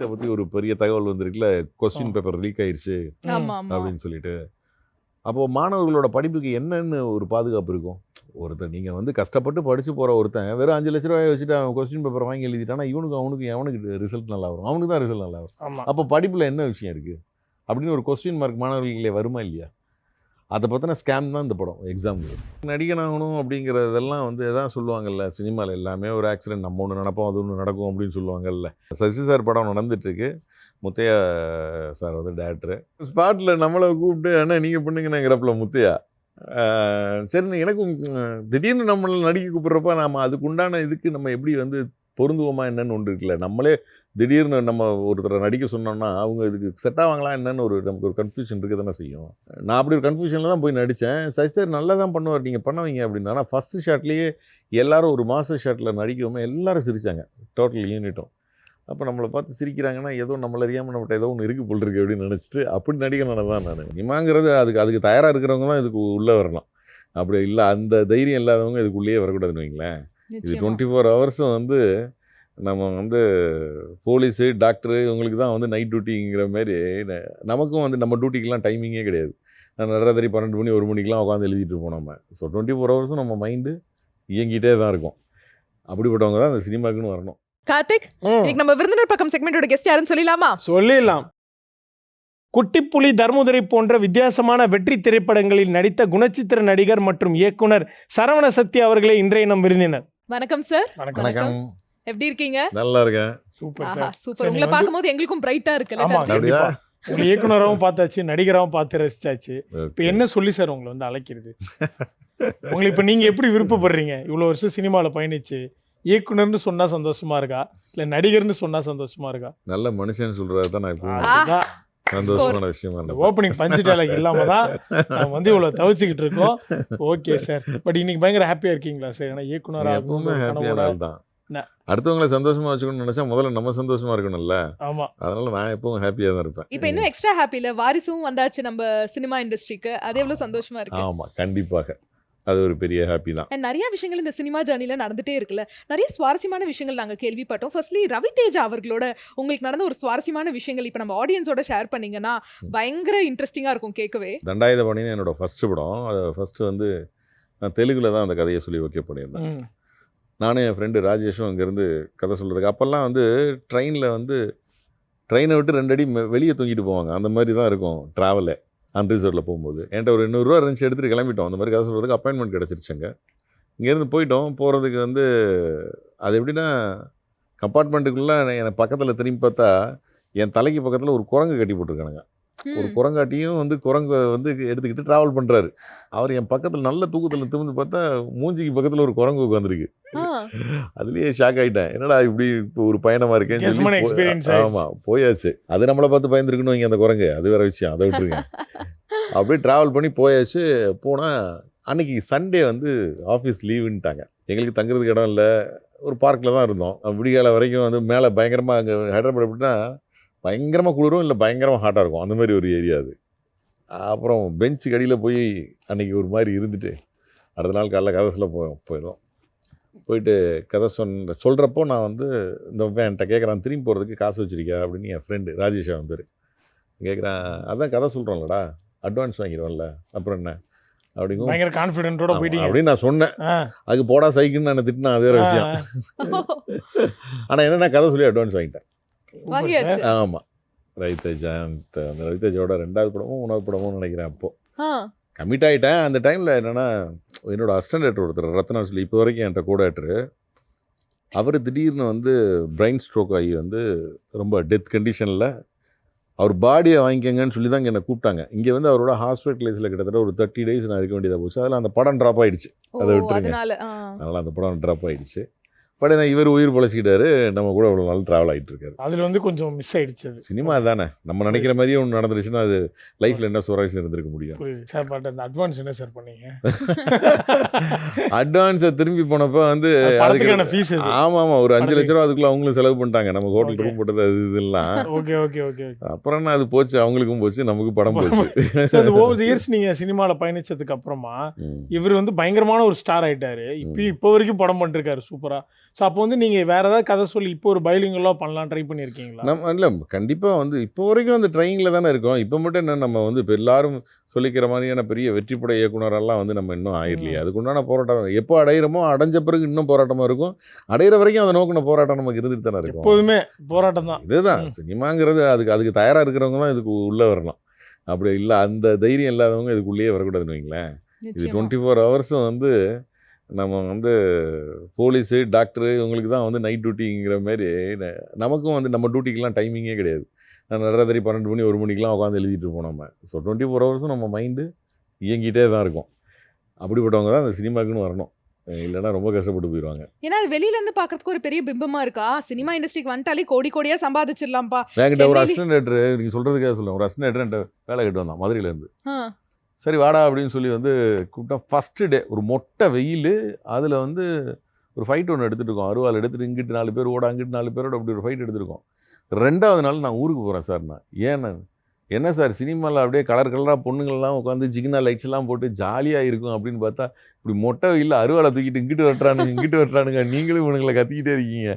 நீட்டை பற்றி ஒரு பெரிய தகவல் வந்திருக்குல்ல, கொஸ்டின் பேப்பர் லீக் ஆயிடுச்சு ஆமா ஆமா அப்படின்னு சொல்லிட்டு. அப்போது மாணவர்களோட படிப்புக்கு என்னென்னு ஒரு பாதுகாப்பு இருக்கும்? ஒருத்தர் நீங்கள் வந்து கஷ்டப்பட்டு படித்து போகிற ஒருத்தன் வெறும் 5 லட்ச ரூபாயை வச்சுட்டு அவன் கொஸ்டின் பேப்பர் வாங்கி எழுதிட்டானா அவனுக்கு எவனுக்கு ரிசல்ட் நல்லா வரும்? அவனுக்கு தான் ரிசல்ட் நல்லா வரும். ஆமா அப்போ படிப்பில் என்ன விஷயம் இருக்குது அப்படின்னு ஒரு கொஸ்டின் மார்க் மாணவர்களே வருமா இல்லையா? அதை பற்றின ஸ்கேம் தான் இந்த படம் எக்ஸாம்பிள். நடிகனாகணும் அப்படிங்கிறதெல்லாம் வந்து எதாவது சொல்லுவாங்கல்ல, சினிமாவில் எல்லாமே ஒரு ஆக்சிடென்ட், நம்ம ஒன்று நினைப்போம் அது ஒன்று நடக்கும் அப்படின்னு சொல்லுவாங்கல்ல. சசி சார் படம் நடந்துட்டுருக்கு, முத்தையா சார் வந்து டேரக்டரு. ஸ்பாட்டில் நம்மளை கூப்பிட்டு அண்ணா நீங்கள் பண்ணுங்கன்னாங்கிறப்பில் முத்தையா சரி எனக்கும் திடீர்னு நம்மளை நடிக்க கூப்பிட்றப்ப நம்ம அதுக்குண்டான இதுக்கு நம்ம எப்படி வந்து பொருந்துவோமா என்னன்னு ஒன்று இருக்குல்ல. நம்மளே திடீர்னு நம்ம ஒருத்தரை நடிக்க சொன்னோம்னா அவங்க இதுக்கு செட் ஆவாங்களா என்னன்னு நமக்கு ஒரு கன்ஃபியூஷன் இருக்க தானே செய்யும். நான் அப்படி ஒரு கன்ஃபியூஷனில் தான் போய் நடித்தேன். சரி சார் நல்லா தான் பண்ணுவார், நீங்கள் பண்ணுவீங்க அப்படின்னு. ஆனால் ஃபஸ்ட்டு ஷாட்லேயே எல்லோரும் ஒரு மாஸ்டர் ஷாட்டில் நடிக்கவும் எல்லோரும் சிரித்தாங்க, டோட்டல் யூனிட்டும். அப்போ நம்மளை பார்த்து சிரிக்கிறாங்கன்னா ஏதோ நம்மளை அறியாமல் நம்மகிட்ட ஏதோ ஒன்று இருக்குது போல் இருக்கு அப்படின்னு நினச்சிட்டு அப்படி நடிக்கணும் தான் நான். சினிமாங்கிறது அதுக்கு தயாராக இருக்கிறவங்க தான் இதுக்கு உள்ளே வரலாம். அப்படி இல்லை, அந்த தைரியம் இல்லாதவங்க இதுக்குள்ளேயே வரக்கூடாதுன்னு வைங்களேன். இது 24 ஹவர்ஸும் வந்து நம்ம வந்து போலீஸு டாக்டரு இவங்களுக்கு தான் வந்து நைட் டியூட்டிங்கிற மாதிரி நமக்கும் வந்து நம்ம டியூட்டிக்கெலாம் டைமிங்கே கிடையாது. நான் 12 மணி 1 மணிக்கெலாம் உட்காந்து எழுதிட்டு இருப்போம் நம்ம. ஸோ 24 ஹவர்ஸும் நம்ம மைண்டு இயங்கிட்டே தான் இருக்கும். அப்படிப்பட்டவங்க தான் அந்த சினிமாக்குன்னு வரணும். கார்த்திக், இன்னைக்கு நம்ம விருந்தினர் பக்கம் செக்மெண்டோட கெஸ்ட் யாருன்னு சொல்லிடலாமா? சொல்லிடலாம். குட்டிப்புலி, தர்மதுரை போன்ற வித்தியாசமான வெற்றி திரைப்படங்களில் நடித்த குணச்சித்திர நடிகர் மற்றும் இயக்குனர் சரவண சக்தி அவர்களே இன்றைய நம் விருந்தினர். வணக்கம் சார். வணக்கம். எப்படி இருக்கீங்க? நல்லா இருக்கேன். சூப்பர் ஆஹா, சார். சூப்பர். உங்களை பார்க்கும்போது எங்களுக்கும் பிரைட்டா இருக்குல்ல ஆமா கார்த்திக்? கண்டிப்பா. உங்களை இயக்குனராகவும் பார்த்தாச்சு, நடிகராகவும் பார்த்து ரசிச்சாச்சு. இப்போ Okay. என்ன சொல்லி சார் உங்களை வந்து அழைக்கிறது? உங்களை இப்போ நீங்கள் எப்படி விருப்பப்படுறீங்க? இவ்வளோ வருஷம் சினிமாவில் பயணிச்சு இயக்குனர்னு சொன்னா சந்தோஷமா இருக்கா, இல்லை நடிகர்னு சொன்னா சந்தோஷமா இருக்கா? நல்ல மனுஷன் சொல்றது தான் நான் இப்போ அதுதான் சந்தோஷமான விஷயமா இந்த இருந்தேன். ஓப்பனிங் பஞ்சு டயலாக் இல்லாம தான் நம்ம வந்து இவ்வளோ தவிச்சுக்கிட்டு இருக்கோம். Okay sir. பட் இன்னைக்கு பயங்கர ஹாப்பியாக இருக்கீங்களா சார்? ஏன்னா இயக்குனராக எப்பவுமே ஹாப்பியான ஆள் தான். ந- அடுத்தவங்களை சந்தோஷமா வச்சுக்கணும்னு நினைச்சா முதல்ல நம்ம சந்தோஷமா இருக்கணும்ல. ஆமா அதனால நான் எப்பவும் ஹாப்பியா தான் இருப்பேன். இப்போ இன்னும் எக்ஸ்ட்ரா ஹாப்பில வாரிசும் வந்தாச்சு நம்ம சினிமா இண்டஸ்ட்ரிக்கு. அது எவ்வளவு சந்தோஷமா இருக்கு. ஆமா, கண்டிப்பாக அது ஒரு பெரிய ஹாப்பி தான். And நிறைய விஷயங்கள் இந்த சினிமா ஜர்னில நடந்துட்டே இருக்குல்ல. நிறைய சுவாரஸ்யமான விஷயங்கள் நாங்க கேள்விப்பட்டோம். ஃபர்ஸ்ட்லி ரவி தேஜா அவர்களோட உங்களுக்கு நடந்த ஒரு சுவாரஸ்யமான விஷயங்கள் இப்போ நம்ம ஆடியன்ஸோட ஷேர் பண்ணீங்கன்னா பயங்கர இன்ட்ரெஸ்டிங்கா இருக்கும் கேட்கவே. தண்டாயுதபாணின்னு என்னோட ஃபர்ஸ்ட் படம். அது ஃபர்ஸ்ட் வந்து நான் தெலுங்குல தான் அந்த கதையை சொல்லி வைக்க பண்ணியிருந்தேன். ம். நானும் என் ஃப்ரெண்டு ராஜேஷும் அங்கேருந்து கதை சொல்கிறதுக்கு அப்போல்லாம் வந்து ட்ரெயினில் வந்து ட்ரெயினை விட்டு 2 அடி வெளியே தூங்கிட்டு போவாங்க. அந்த மாதிரி தான் இருக்கும் ட்ராவலே. அன்ரிசர்வில் போகும்போது என்கிட்ட ஒரு 800 ரூபா இருந்துச்சு, எடுத்துகிட்டு கிளம்பிட்டோம். அந்த மாதிரி கதை சொல்கிறதுக்கு அப்பாயின்மெண்ட் கிடச்சிருச்சுங்க. இங்கேருந்து போகிறதுக்கு வந்து அது எப்படின்னா கம்பார்ட்மெண்ட்டுக்குள்ளே எனக்கு பக்கத்தில் திரும்பி பார்த்தா என் தலைக்கு பக்கத்தில் ஒரு குரங்கு கட்டி போட்டிருக்கானுங்க. ஒரு குரங்காட்டியும் வந்து குரங்கை வந்து எடுத்துக்கிட்டு ட்ராவல் பண்ணுறாரு. அவர் என் பக்கத்தில் நல்ல தூக்கத்தில் திரும்பி பார்த்தா மூஞ்சிக்கு பக்கத்தில் ஒரு குரங்கு உட்காந்துருக்கு. அதுலேயே ஷாக் ஆகிட்டேன், என்னடா இப்படி இப்போ ஒரு பயணமாக இருக்கேன்னு Guess பண்ண experience சொல்லி. ஆயிடுச்சு. ஆமாம், போயாச்சு. அது நம்மளை பார்த்து பயந்துருக்கணும் இங்கே அந்த குரங்கு, அது வேற விஷயம், அதை விட்டுருங்க. அப்படியே ட்ராவல் பண்ணி போயாச்சு. போனால் அன்னைக்கு சண்டே வந்து ஆஃபீஸ் லீவுன்ட்டாங்க. எங்களுக்கு தங்குறதுக்கு இடம் இல்லை, ஒரு பார்க்கில் தான் இருந்தோம். விடிகால வரைக்கும் வந்து மேலே பயங்கரமாக அங்கே ஹைதராபாத் எப்படின்னா பயங்கரமாக குளிரும், இல்லை பயங்கரமாக ஹாட்டாக இருக்கும், அந்த மாதிரி ஒரு ஏரியா அது. அப்புறம் பெஞ்சு கடியில் போய் அன்றைக்கி ஒரு மாதிரி இருந்துட்டு அடுத்த நாள் காலைல கதை சொல்ல போயிடும். போயிட்டு கதை சொல்கிறப்போ நான் வந்து இந்த என்கிட்ட கேட்குறான், திரும்பி போகிறதுக்கு காசு வச்சுருக்கியா அப்படின்னு. என் ஃப்ரெண்டு ராஜேஷ் அவன் பேர் கேட்குறான். அதான் கதை சொல்கிறோம்லடா, அட்வான்ஸ் வாங்கிடுவோம்ல, அப்புறம் என்ன அப்படிங்கும் பயங்கர கான்ஃபிடென்ட்டோட போயிட்டீங்க அப்படின்னு நான் சொன்னேன். ஆ. அதுக்கு போடா சைக்கிள்னு நான் திட்டினா அது வேறு விஷயம். ஆனால் என்ன, நான் கதை சொல்லி அட்வான்ஸ் வாங்கிட்டேன். வாங்கியாச்சு. ஆமாம், ரவிதேஜா. அந்த ரவிதேஜாவோட 2வது படமும் 3வது படமும் நினைக்கிறேன். அப்போது கமிட் ஆகிட்டேன். அந்த டைமில் என்னென்னா என்னோட அசிஸ்டன்ட் டேரக்டர் ஒருத்தர் ரத்னா சொல்லி இப்போ வரைக்கும் என்கிட்ட கூட ஆக்டரு, அவர் திடீர்னு வந்து பிரெயின் ஸ்ட்ரோக் ஆகி வந்து ரொம்ப டெத் கண்டிஷனில் அவர் பாடியை வாங்கிக்கங்கன்னு சொல்லி தான் என்னை கூப்பிட்டாங்க. இங்கே வந்து அவரோட ஹாஸ்பிட்டலைஸில் கிட்டத்தட்ட ஒரு 30 days நான் இருக்க வேண்டியதாக போச்சு. அதில் அந்த படம் ட்ராப் ஆகிடுச்சு. அதை விட்டுருங்க. அதனால் அந்த படம் ட்ராப் ஆகிடுச்சு. பட் ஏன்னா இவர் உயிர் பொழைச்சிக்கிட்டாரு, நம்ம கூட இவ்வளோ நாள் ட்ராவல் ஆகிட்டு இருக்காரு. அதில் வந்து கொஞ்சம் மிஸ் ஆயிடுச்சு. அது சினிமா தானே, நம்ம நினைக்கிற மாதிரியே ஒன்று நடந்துருச்சுன்னா அது லைஃப்பில் என்ன சுவாரஸ்யம் இருந்திருக்க முடியும். புரியுது சார். பட் அந்த அட்வான்ஸ் என்ன சார் பண்ணீங்க? அட்வான்ஸை திரும்பி போனப்போ வந்து படத்துக்கான ஃபீஸ் இது. ஆமாம், ஒரு 5 லட்ச ரூபா அதுக்குள்ளே அவங்களும் செலவு பண்ணிட்டாங்க. நம்ம ஹோட்டல் ரூம் போட்டது அது இதெல்லாம். Okay okay okay. அப்புறம் என்ன, அது போச்சு, அவங்களுக்கும் போச்சு, நமக்கு படம் போச்சு. சார் இந்த ஓவர் இயர்ஸ் நீங்கள் சினிமாவில் பயணிச்சதுக்கு அப்புறமா இவர் வந்து பயங்கரமான ஒரு ஸ்டார் ஆயிட்டாரு. இப்போ வரைக்கும் படம் பண்ணிருக்காரு சூப்பராக. ஸோ அப்போ வந்து நீங்கள் வேறு ஏதாவது கதை சொல்லி இப்போ ஒரு பைலிங்கலாக பண்ணலாம் ட்ரை பண்ணியிருக்கீங்களா? நம்ம இல்லை கண்டிப்பாக வந்து இப்போ வரைக்கும் அந்த ட்ரைனிங்கில் தானே இருக்கோம். இப்போ மட்டும் என்ன நம்ம வந்து இப்போ எல்லாரும் சொல்லிக்கிற மாதிரியான பெரிய வெற்றிப்பட இயக்குனரெல்லாம் வந்து நம்ம இன்னும் ஆயிடலையே. அதுக்குண்டான போராட்டம் எப்போ அடையிறோமோ அடைஞ்ச பிறகு இன்னும் போராட்டமாக இருக்கும். அடையிற வரைக்கும் அதை நோக்கின போராட்டம் நமக்கு இருந்துட்டு தானே இருக்கும். எப்போதுமே போராட்டம் தான். இதுதான் சினிமாங்கிறது. அதுக்கு தயாராக இருக்கிறவங்க தான் இதுக்கு உள்ளே வரலாம். அப்படி இல்லை அந்த தைரியம் இல்லாதவங்க இதுக்குள்ளேயே வரக்கூடாதுன்னு வைங்களேன். இது 24 ஹவர்ஸும் வந்து நம்ம வந்து போலீஸு டாக்டரு இவங்களுக்கு தான் வந்து நைட் டியூட்டிங்கிற மாதிரி நமக்கும் வந்து நம்ம டியூட்டிக்கெலாம் டைமிங்கே கிடையாது. நான் நடராத்திரி 12 மணி 1 மணிக்கெலாம் உட்காந்து எழுதிட்டு இருப்போம் நம்ம. ஸோ 24 ஹவர்ஸும் நம்ம மைண்டு இயங்கிட்டே தான் இருக்கும். அப்படிப்பட்டவங்க தான் அந்த சினிமாக்குன்னு வரணும். இல்லைன்னா ரொம்ப கஷ்டப்பட்டு போயிடுவாங்க. ஏன்னா அது வெளியில இருந்து பாக்குறதுக்கு ஒரு பெரிய பிம்பமா இருக்கா, சினிமா இண்டஸ்ட்ரிக்கு வந்துட்டாலே கோடி கோடியா சம்பாதிச்சிடலாம்ப்பா. என்கிட்ட ஒரு அசிஸ்டன்ட் டேரக்டர் நீங்கள் சொல்கிறதுக்காக சொல்லுவேன். ஒரு அசிஸ்டன்ட் டேரக்டர் என்கிட்ட வேலை கேட்டு வந்தான் மதுரையிலேருந்து. சரி வாடா அப்படின்னு சொல்லி வந்து கூப்பிட்டா ஃபஸ்ட்டு டே ஒரு மொட்டை வெயில். அதில் வந்து ஒரு ஃபைட் ஒன்று எடுத்துகிட்டு இருக்கோம். அருவாள் எடுத்துகிட்டு இங்கிட்டு 4 பேர் ஓட அங்கிட்டு 4 பேரோட அப்படி ஒரு ஃபைட் எடுத்துருக்கோம். 2வது நாள் நான் ஊருக்கு போகிறேன் சார். நான் ஏன்னா என்ன சார் சினிமாவில் அப்படியே கலர் கலராக பொண்ணுங்கள்லாம் உட்காந்து ஜிகினா லைட்ஸ் எல்லாம் போட்டு ஜாலியாக இருக்கும் அப்படின்னு பார்த்தா இப்படி மொட்டை வெயிலில் அருவாளை தூக்கிட்டு இங்கிட்டு வெட்டுறானுங்க நீங்களும் இவனுங்களை கத்திக்கிட்டே இருக்கீங்க.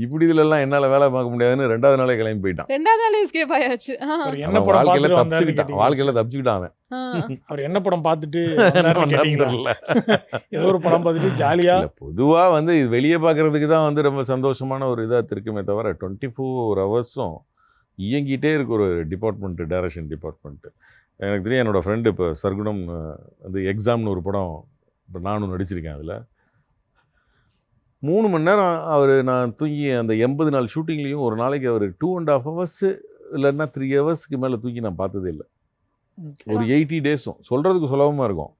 இப்படி இதுலலாம் என்னால் வேலை பார்க்க முடியாதுன்னு 2வது நாளே கிளம்பி போயிட்டான். 2வது நாளே எஸ்கேப் ஆயாச்சு. என்ன படம் வாழ்க்கையில் பார்த்துட்டு தப்பிச்சுக்கிட்டான் அவன். அவர் என்ன படம் பார்த்துட்டு ஏதோ ஒரு படம் பார்த்துட்டு ஜாலியா. பொதுவாக வந்து இது வெளியே பார்க்கறதுக்கு தான் வந்து ரொம்ப சந்தோஷமான ஒரு இதாக இருக்குமே தவிர 24 ஹவர்ஸும் இயங்கிட்டே இருக்கு ஒரு டிபார்ட்மெண்ட்டு, டைரக்ஷன் டிபார்ட்மெண்ட்டு. எனக்கு தெரியும் என்னோடய ஃப்ரெண்டு இப்போ சர்க்குணம் வந்து எக்ஸாம்னு ஒரு படம் இப்போ நானும் நடிச்சிருக்கேன். அதில் 3 மணி நேரம் நான் தூங்கி அந்த 80 நாள் ஷூட்டிங்லேயும் ஒரு நாளைக்கு அவர் 2.5 ஹவர்ஸு இல்லைன்னா 3 ஹவர்ஸ்க்கு மேலே தூக்கி நான் பார்த்ததே இல்லை. ஒரு 80 டேஸும் சொல்கிறதுக்கு சுலபமாக இருக்கும்.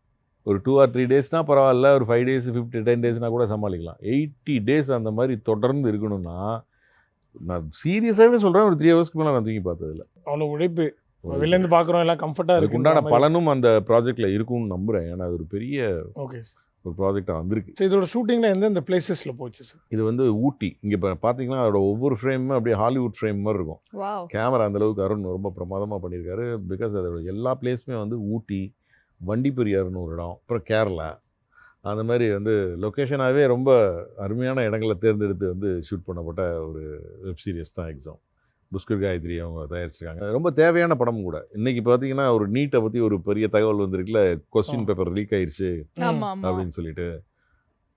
ஒரு 2 or 3 டேஸ்னால் பரவாயில்ல, ஒரு 5 days 10 daysனால் கூட சமாளிக்கலாம். 80 days அந்த மாதிரி தொடர்ந்து இருக்கணும்னா நான் சீரியஸாகவே சொல்கிறேன், ஒரு 3 ஹவர்ஸ்க்கு மேலே நான் தூங்கி பார்த்ததில்ல. அவ்வளோ உழைப்பு வெளிலேருந்து பார்க்குறோம், எல்லாம் கம்ஃபர்ட்டாக அதுக்கு உண்டான பலனும் அந்த ப்ராஜெக்டில் இருக்கும்னு நம்புகிறேன். ஏன்னா அது ஒரு பெரிய ஓகே ஒரு ப்ராஜெக்டாக வந்திருக்கு. ஸோ இதோட ஷூட்டிங்கில் எந்தெந்த பிளேசஸில் போச்சு சார்? இது வந்து ஊட்டி. இங்கே இப்போ பார்த்தீங்கன்னா அதோட ஒவ்வொரு ஃப்ரேமும் அப்படியே ஹாலிவுட் ஃப்ரேம் மாதிரி இருக்கும். கேமரா அந்தளவுக்கு அருண் ரொம்ப பிரமாதமாக பண்ணியிருக்காரு. பிகாஸ் அதோட எல்லா பிளேஸுமே வந்து ஊட்டி, வண்டிப்பெரியார்னு ஒரு இடம், அப்புறம் கேரளா, அந்த மாதிரி வந்து லொக்கேஷனாகவே ரொம்ப அருமையான இடங்களை தேர்ந்தெடுத்து வந்து ஷூட் பண்ணப்பட்ட ஒரு வெப் சீரிஸ் தான் எக்ஸாம். புஷ்கர் காயத்ரி அவங்க தயாரிச்சிருக்காங்க. ரொம்ப தேவையான படம் கூட. இன்றைக்கி பார்த்தீங்கன்னா ஒரு நீட்டை பற்றி ஒரு பெரிய தகவல் வந்திருக்குல்ல, கொஸ்டின் பேப்பர் லீக் ஆயிடுச்சு அப்படின்னு சொல்லிட்டு.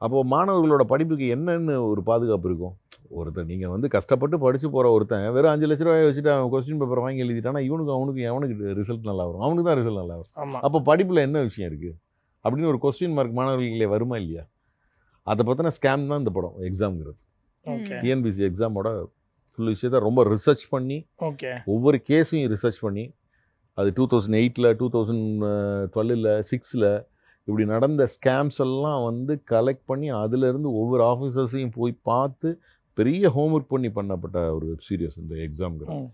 அப்போது மாணவர்களோட படிப்புக்கு என்னென்னு ஒரு பாதுகாப்பு இருக்கும்? ஒருத்தர் நீங்கள் வந்து கஷ்டப்பட்டு படித்து போகிற ஒருத்தன் வெறும் 5 லட்ச ரூபாயை வச்சுட்டு அவன் கொஸ்டின் பேப்பர் வாங்கி எழுதிட்டானா அவனுக்கு ரிசல்ட் நல்லா வரும், அவனுக்கு தான் ரிசல்ட் நல்லா வரும். அப்போ படிப்பில் என்ன விஷயம் இருக்குது அப்படின்னு ஒரு கொஸ்டின் மார்க் மாணவர்களே வருமா இல்லையா? அதை பற்றின ஸ்கேம் தான் இந்த படம் எக்ஸாம்ங்கிறது. டிஎன்பிசி எக்ஸாமோட ஃபுல் விஷயத்தை ரொம்ப ரிசர்ச் பண்ணி ஒவ்வொரு கேஸையும் ரிசர்ச் பண்ணி அது 2008, 2012, 6 இப்படி நடந்த ஸ்கேம்ஸ் எல்லாம் வந்து கலெக்ட் பண்ணி அதிலேருந்து ஒவ்வொரு ஆஃபீஸர்ஸையும் போய் பார்த்து பெரிய ஹோம்ஒர்க் பண்ணி பண்ணப்பட்ட ஒரு வெப் சீரிஸ் இந்த எக்ஸாம்ங்கிறது.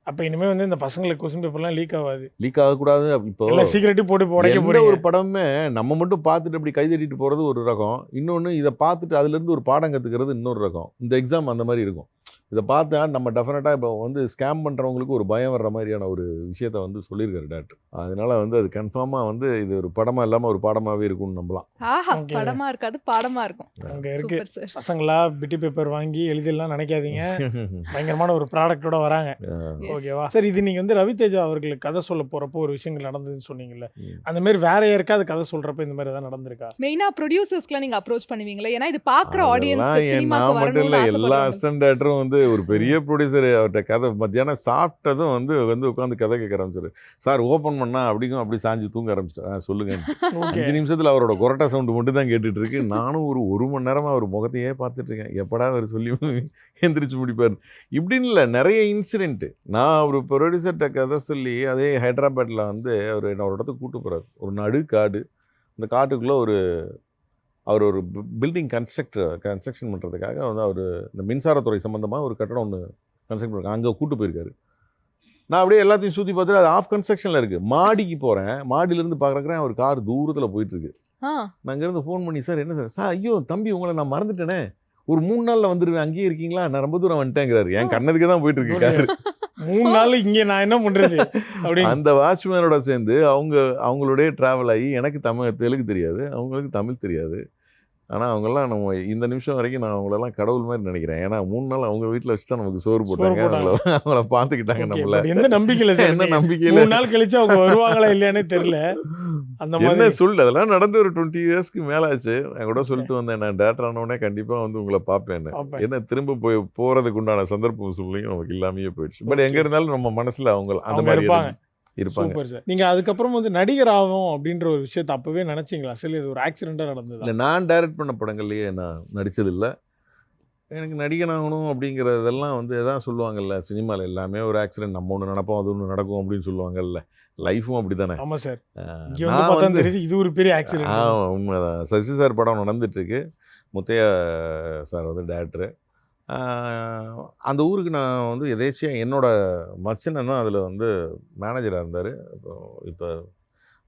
அப்போ இனிமேல் வந்து இந்த பசங்களுக்கு கொஸ்டின் பேப்பர்லாம் லீக் ஆகக்கூடாது. இப்போ சீக்கிரட்டி போட்டு உடைக்க ஒரு படமே நம்ம மட்டும் பார்த்துட்டு அப்படி கைதட்டிட்டு போகிறது ஒரு ரகம். இன்னொன்று இதை பார்த்துட்டு அதுலேருந்து ஒரு பாடம் கற்றுக்கிறது இன்னொரு ரகம். இந்த எக்ஸாம் அந்த மாதிரி இருக்கும். இதை பார்த்தா நம்ம டெஃபினட்டாக இப்போ வந்து ஸ்கேம் பண்ணுறவங்களுக்கு ஒரு பயம் வர்ற மாதிரியான ஒரு விஷயத்த வந்து சொல்லியிருக்காரு டேரக்டர். அதனால வந்து அது கன்ஃபார்மாக வந்து இது ஒரு படமாக இல்லாமல் ஒரு பாடமாகவே இருக்கும்னு நம்பலாம். படமா இருக்காது, பாடமா இருக்கும். அங்கே இருக்கு பசங்களா பிட்டி பேப்பர் வாங்கி எழுதிடலாம் நினைக்காதீங்க. பயங்கரமான ஒரு ப்ராடக்டோட வராங்க. ஓகேவா சார்? இது நீங்கள் வந்து ரவிதேஜா அவர்களுக்கு கதை சொல்ல போகிறப்போ ஒரு விஷயங்கள் நடந்ததுன்னு சொன்னீங்கல்ல, அந்த மாதிரி வேற யாருக்காவது கதை சொல்கிறப்ப இந்த மாதிரி தான் நடந்திருக்கா? மெயினாக ப்ரொடியூசர்ஸ்க்குலாம் நீங்கள் அப்ரோச் பண்ணுவீங்களா? ஏன்னா இது பார்க்குற ஆடியன்ஸ் எல்லா அசிஸ்டன்ட் டேரக்டரும் வந்து ஒரு பெரிய ப்ரொடியூசர் அவர்கிட்ட கதை மத்தியானம் சாப்பிட்டதும் வந்து உட்காந்து கதை கேட்க ஆரம்பிச்சாரு. சார் ஓப்பன் பண்ணா அப்படிங்கும் அப்படி சாஞ்சு தூங்க ஆரம்பிச்சிட்டேன். சொல்லுங்க. 5 நிமிஷத்தில் அவரோட கொரட்டா சவுண்டு மட்டும் தான் கேட்டுட்டு இருக்கு. நானும் ஒரு மணி நேரமாக அவர் முகத்தையே பார்த்துட்டு இருக்கேன். எப்படா அவர் சொல்லி எந்திரிச்சு முடிப்பார் இப்படின்னு இல்லை. நிறைய இன்சிடென்ட்டு. நான் ஒரு ப்ரொடியூசர்கிட்ட கதை சொல்லி அதே ஹைதராபாத்தில் வந்து அவர் என்ன ஒரு இடத்துக்கு கூப்பிட்டு போகிறார். ஒரு நடுக்காடு. அந்த காட்டுக்குள்ளே அவர் ஒரு பில்டிங் கன்ஸ்ட்ரக்ஷன் பண்ணுறதுக்காக வந்து அவர் இந்த மின்சாரத்துறை சம்மந்தமாக ஒரு கட்டடம் ஒன்று கன்ஸ்ட்ரக்ட் பண்ணுறாங்க. அங்கே கூப்பிட்டு போயிருக்காரு. நான் அப்படியே எல்லாத்தையும் சுற்றி பார்த்துட்டு அது ஆஃப் கன்ஸ்ட்ரக்ஷனில் இருக்குது. மாடிக்கு போகிறேன். மாடியிலேருந்து பார்க்குறேன் ஒரு கார் தூரத்தில் போயிட்டுருக்கு. நான் இங்கேருந்து ஃபோன் பண்ணி சார் என்ன சார் ஐயோ தம்பி உங்களை நான் மறந்துட்டேனே, ஒரு 3 நாளில் வந்துடுவேன், அங்கேயே இருக்கீங்களா? நான் ரொம்ப தூரம் வந்துட்டேங்கிறாரு. என் கண்ணதுக்கே தான் போயிட்டு இருக்கு கார். 3 நாள் இங்கே நான் என்ன பண்ணுறது அப்படின்னு அந்த வாட்ச்மேனோட சேர்ந்து அவங்களுடைய ட்ராவல் ஆகி எனக்கு தெலுங்கு தெரியாது, அவங்களுக்கு தமிழ் தெரியாது. ஆனால் அவங்கெல்லாம் நம்ம இந்த நிமிஷம் வரைக்கும் நான் அவங்களெல்லாம் கடவுள் மாதிரி நினைக்கிறேன். ஏன்னா 3 நாள் அவங்க வீட்டில் வச்சு தான் நமக்கு சோறு போட்டாங்க. அவங்கள பார்த்துக்கிட்டாங்க Okay, நம்மள. but எந்த நம்பிக்கையில சார் என்ன நீங்க நம்பிக்கையில் 3 நாள் கழிச்சு அவங்க வருவாங்களா இல்லையானே தெரியல. அந்த என்ன மாதிரி சொல்லு அதெல்லாம் நடந்து ஒரு 20 இயர்ஸ்க்கு மேலே ஆச்சு. நான் கூட சொல்லிட்டு வந்தேன், நான் டேரக்டர் ஆனவுடனே கண்டிப்பாக வந்து உங்களை பார்ப்பேன்னு. பார்ப்பேன். என்ன திரும்ப போகிறதுக்கு உண்டான சந்தர்ப்பம் சூழ்நிலையும் நமக்கு இல்லாமையே போயிடுச்சு. பட் எங்கே இருந்தாலும் நம்ம மனசில் அவங்க அந்த அவங்க மாதிரி இருப்பாங்க. இருப்பாங்க. Super sir. நீங்க அதுக்கப்புறம் வந்து நடிகர் ஆகும் அப்படின்ற ஒரு விஷயத்தை அப்பவே நினைச்சீங்களா? சரி இது ஒரு ஆக்சிடென்ட்டா நடந்ததா? இல்லை, நான் டைரக்ட் பண்ண படங்கள்லேயே நான் நடித்ததில்லை. எனக்கு நடிகன் ஆகணும் அப்படிங்கிறதெல்லாம் வந்து எதாவது சொல்லுவாங்கல்ல, சினிமாவில் எல்லாமே ஒரு ஆக்சிடென்ட், நம்ம ஒன்று நினைப்போம் அது ஒன்று நடக்கும் அப்படின்னு சொல்லுவாங்கல்ல. லைஃபும் அப்படி தானே. ஆமா சார். இங்க வந்து நான் பார்த்தா வந்து தெரியுது இது ஒரு பெரிய ஆக்சிடென்ட். உண்மைதான். சசி சார் படம் நடந்துட்டுருக்கு. முத்தையா சார் வந்து டேரக்டரு. அந்த ஊருக்கு நான் வந்து எதேச்சியாக என்னோட மச்சினன் தான் அதில் வந்து மேனேஜராக இருந்தார். இப்போ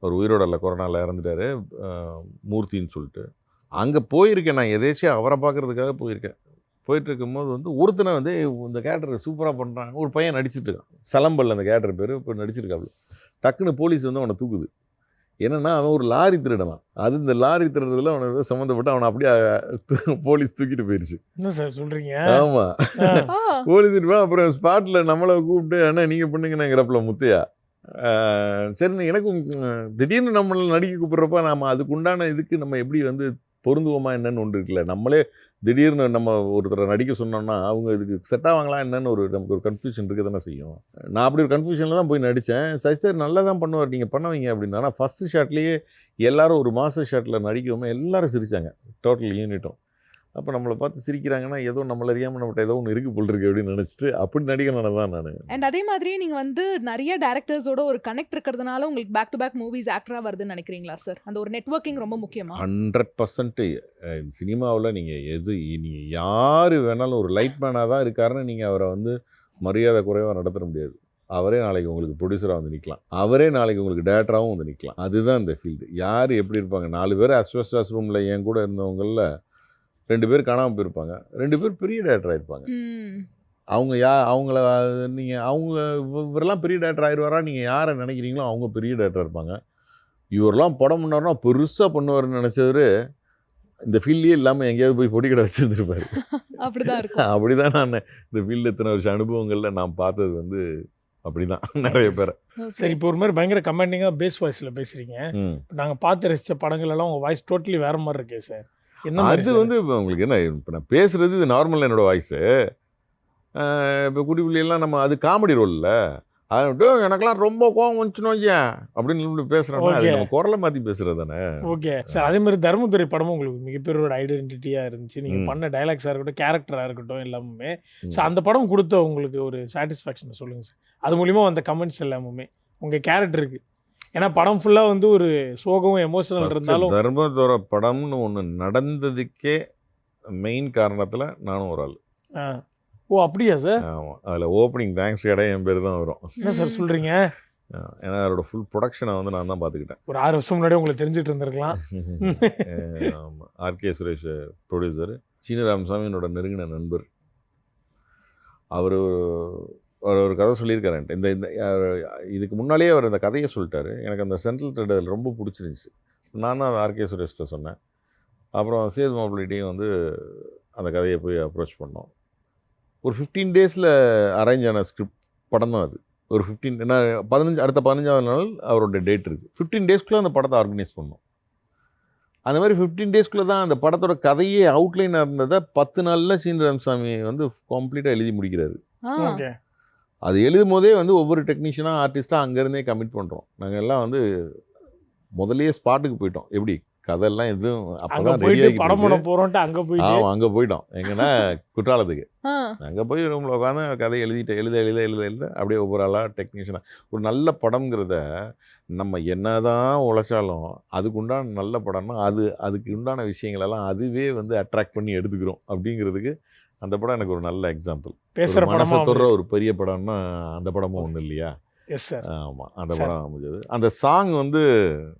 ஒரு உயிரோட இல்லை, கொரோனாவில் இறந்துட்டார், மூர்த்தின்னு சொல்லிட்டு. அங்கே போயிருக்கேன், நான் எதேச்சியாக அவரை பார்க்குறதுக்காக போயிருக்கேன். போயிட்டு இருக்கும்போது வந்து ஒருத்தனை வந்து இந்த கேரக்டர் சூப்பராக பண்ணுறாங்க, ஒரு பையன் நடிச்சிட்டு இருக்கான், சலம்பல் அந்த கேரக்டர் பேர், இப்போ நடிச்சிருக்காப்புல. டக்குன்னு போலீஸ் வந்து அவனை தூக்குது. என்னென்னா அவன் ஒரு லாரி திருடனான். அது இந்த லாரி திருடுறதுல அவனை சம்மந்தப்பட்டு அவனை அப்படியே போலீஸ் தூக்கிட்டு போயிடுச்சு. என்ன சார் சொல்றீங்க? ஆமாம், போலீஸ் அப்புறம் ஸ்பாட்டில் நம்மளை கூப்பிட்டு அண்ணா நீங்கள் பண்ணுங்கன்னாங்கிறப்பல முத்தையா. சரி, எனக்கும் திடீர்னு நம்மளை நடிக்க கூப்பிட்றப்ப நம்ம அதுக்குண்டான இதுக்கு நம்ம எப்படி வந்து பொருந்துவோமா என்னன்னு ஒன்று இருக்குல்ல. நம்மளே திடீர்னு நம்ம ஒருத்தரை நடிக்க சொன்னோம்னா அவங்க இதுக்கு செட் ஆவாங்களா என்னன்னு நமக்கு ஒரு கன்ஃபியூஷன் இருக்க தானே செய்யும். நான் அப்படி ஒரு கன்ஃபியூஷனில் தான் போய் நடித்தேன். சரி சார் நல்லா தான் பண்ணுவார், நீங்கள் பண்ணுவீங்க அப்படின்னு. ஆனால் ஃபஸ்ட்டு ஷாட்லேயே எல்லாரும் ஒரு மாஸ்டர் ஷாட்டில் நடிக்கவும் எல்லாரும் சிரித்தாங்க, டோட்டல் யூனிட்டும். அப்போ நம்மளை பார்த்து சிரிக்கிறாங்கன்னா ஏதோ நம்மள அறியாமல் நம்மகிட்ட ஏதோ ஒன்று இருக்கு போல் இருக்கு அப்படின்னு நினச்சிட்டு அப்படி நடிக்கணும் தான் நான். அண்ட் அதே மாதிரி நீங்கள் வந்து நிறைய டேரக்டர்ஸோட ஒரு கனெக்ட் இருக்கிறதுனால உங்களுக்கு பேக் டு பேக் மூவிஸ் ஆக்டராக வருதுன்னு நினைக்கிறீங்களா சார்? அந்த ஒரு நெட்வொர்க்கிங் ரொம்ப முக்கியமா? 100% சினிமாவில் நீங்கள் யார் வேணாலும் ஒரு லைட் மேனாக தான் இருக்காருன்னு நீங்கள் அவரை வந்து மரியாதை குறைவாக நடத்த முடியாது. அவரே நாளைக்கு உங்களுக்கு ப்ரொடியூசராக வந்து நிற்கலாம், அவரே நாளைக்கு உங்களுக்கு டேரக்டராகவும் வந்து நிற்கலாம். அதுதான் இந்த ஃபீல்டு. யார் எப்படி இருப்பாங்க? 4 பேர் அஸ்வஸ்டாஸ் ரூமில் என் கூட இருந்தவங்களில் 2 பேர் காணாமல் போயிருப்பாங்க, 2 பேர் பெரிய டேரக்டர் ஆகிருப்பாங்க. அவங்க அவங்கள நீங்கள் இவரெல்லாம் பெரிய டேரக்டர் ஆயிடுவாரா நீங்கள் யாரை நினைக்கிறீங்களோ அவங்க பெரிய டேரக்டர் இருப்பாங்க. இவரெல்லாம் படம் பண்ணார்னா பெருசாக பண்ணுவார்னு நினச்சவர் இந்த ஃபீல்ட்லேயே இல்லாமல் எங்கேயாவது போய் பொடி கடை வச்சுருந்துருப்பாரு. அப்படிதான் நான் இந்த ஃபீல்டு இத்தனை வருஷம் அனுபவங்களில் நான் பார்த்தது வந்து அப்படிதான் நிறைய பேரை. சரி, இப்போ ஒரு மாதிரி பயங்கர கமெண்டிங்காக பேஸ் வாய்ஸில் பேசுகிறீங்க. நாங்கள் பார்த்து ரசித்த படங்கள் எல்லாம் உங்கள் வாய்ஸ் டோட்டலி வேறு மாதிரி இருக்கே சார். அது வந்து இப்போ உங்களுக்கு என்ன, இப்போ நான் பேசுகிறது இது நார்மல் என்னோடய வாய்ஸு. இப்போ குடி புள்ளியெல்லாம் நம்ம அது காமெடி ரோல் இல்லை, அது எனக்கெல்லாம் ரொம்ப கோவம் வந்துச்சுன்னு ஏன் அப்படின்னு பேசுகிறோம்னா அது நம்ம குரலை மாற்றி பேசுகிறது தானே. Okay sir. அதே மாதிரி தர்மதுரை படமும் உங்களுக்கு மிகப்பெரிய ஒரு ஐடென்டிட்டியாக இருந்துச்சு. நீங்கள் பண்ண டைலாக்ஸாக இருக்கட்டும், கேரக்டராக இருக்கட்டும், எல்லாமே. ஸோ அந்த படம் கொடுத்த உங்களுக்கு ஒரு சாட்டிஸ்ஃபேக்ஷனை சொல்லுங்கள் சார். அது மூலிமா அந்த கமெண்ட்ஸ் எல்லாமே உங்கள் கேரக்டருக்கு. ஏன்னா படம் ஃபுல்லாக வந்து ஒரு சோகமும் எமோஷனல் இருந்தாலும் தர்மதுரை படம்னு ஒன்று நடந்ததுக்கே மெயின் காரணத்தில் நானும் ஒரு ஆள். ஓ அப்படியா சார்? ஆமாம், அதில் ஓப்பனிங் தேங்க்ஸ் கடை என் பேர் தான் வரும். என்ன சார் சொல்கிறீங்க? ஏன்னா அதோட ஃபுல் ப்ரொடக்ஷனை வந்து நான் தான் பார்த்துக்கிட்டேன். ஒரு 6 வருஷம் முன்னாடி உங்களுக்கு தெரிஞ்சுட்டு இருந்திருக்கலாம். ஆமாம், ஆர்கே சுரேஷ் ப்ரொடியூசர், சீனு ராமசாமி என்னோட நெருங்கின நண்பர். அவர் ஒரு கதை சொல்லியிருக்காரு இந்த இந்த இதுக்கு முன்னாலேயே அவர் இந்த கதையை சொல்லிட்டாரு. எனக்கு அந்த சென்ட்ரல் த்ரெட் அதில் ரொம்ப பிடிச்சிருந்துச்சு. நான் தான் ஆர்கே சுரேஷ்ட சொன்னேன். அப்புறம் சேது மாப்பிள்ளைட்டையும் வந்து அந்த கதையை போய் அப்ரோச் பண்ணோம். ஒரு 15 டேஸில் அரேஞ்ச் ஆன ஸ்கிரிப்ட் படம் தான் அது. ஒரு 15 அடுத்த 15ஆவது நாள் அவரோட டேட் இருக்குது. 15 டேஸ்க்குள்ளே அந்த படத்தை ஆர்கனைஸ் பண்ணோம். அந்த மாதிரி 15 டேஸ்க்குள்ளே தான் அந்த படத்தோட கதையே அவுட்லைனாக இருந்ததை 10 நாளில் சீனு ராமசாமி வந்து கம்ப்ளீட்டாக எழுதி முடிக்கிறாரு. அது எழுதும் போதே வந்து ஒவ்வொரு டெக்னீஷியனாக ஆர்டிஸ்ட்டாக அங்கேருந்தே கமிட் பண்ணுறோம். நாங்கள் எல்லாம் வந்து முதலையே ஸ்பாட்டுக்கு போயிட்டோம். எப்படி கதையெல்லாம் எதுவும் அப்போதான் ரெடி ஆகி படம் பண்ண போகிறோன்ட்டு அங்கே போயிட்டோம். எங்கன்னா குற்றாலத்துக்கு அங்கே போய் ரூமில் உட்காந்து கதை எழுத அப்படியே ஒவ்வொரு ஆளாக டெக்னீஷியனாக. ஒரு நல்ல படம்ங்கிறத நம்ம என்ன தான் உழைச்சாலும் அதுக்குண்டான நல்ல படம்னா அதுக்கு உண்டான விஷயங்களெல்லாம் அதுவே வந்து அட்ராக்ட் பண்ணி எடுத்துக்கிறோம் அப்படிங்கிறதுக்கு அந்த படம் எனக்கு ஒரு நல்ல எக்ஸாம்பிள். பேசுகிற மனசை தொடுற ஒரு பெரிய படம்னா அந்த படமும் ஒன்றும் இல்லையா? Yes sir. ஆமாம், அந்த படம் அமைஞ்சது. அந்த சாங் வந்து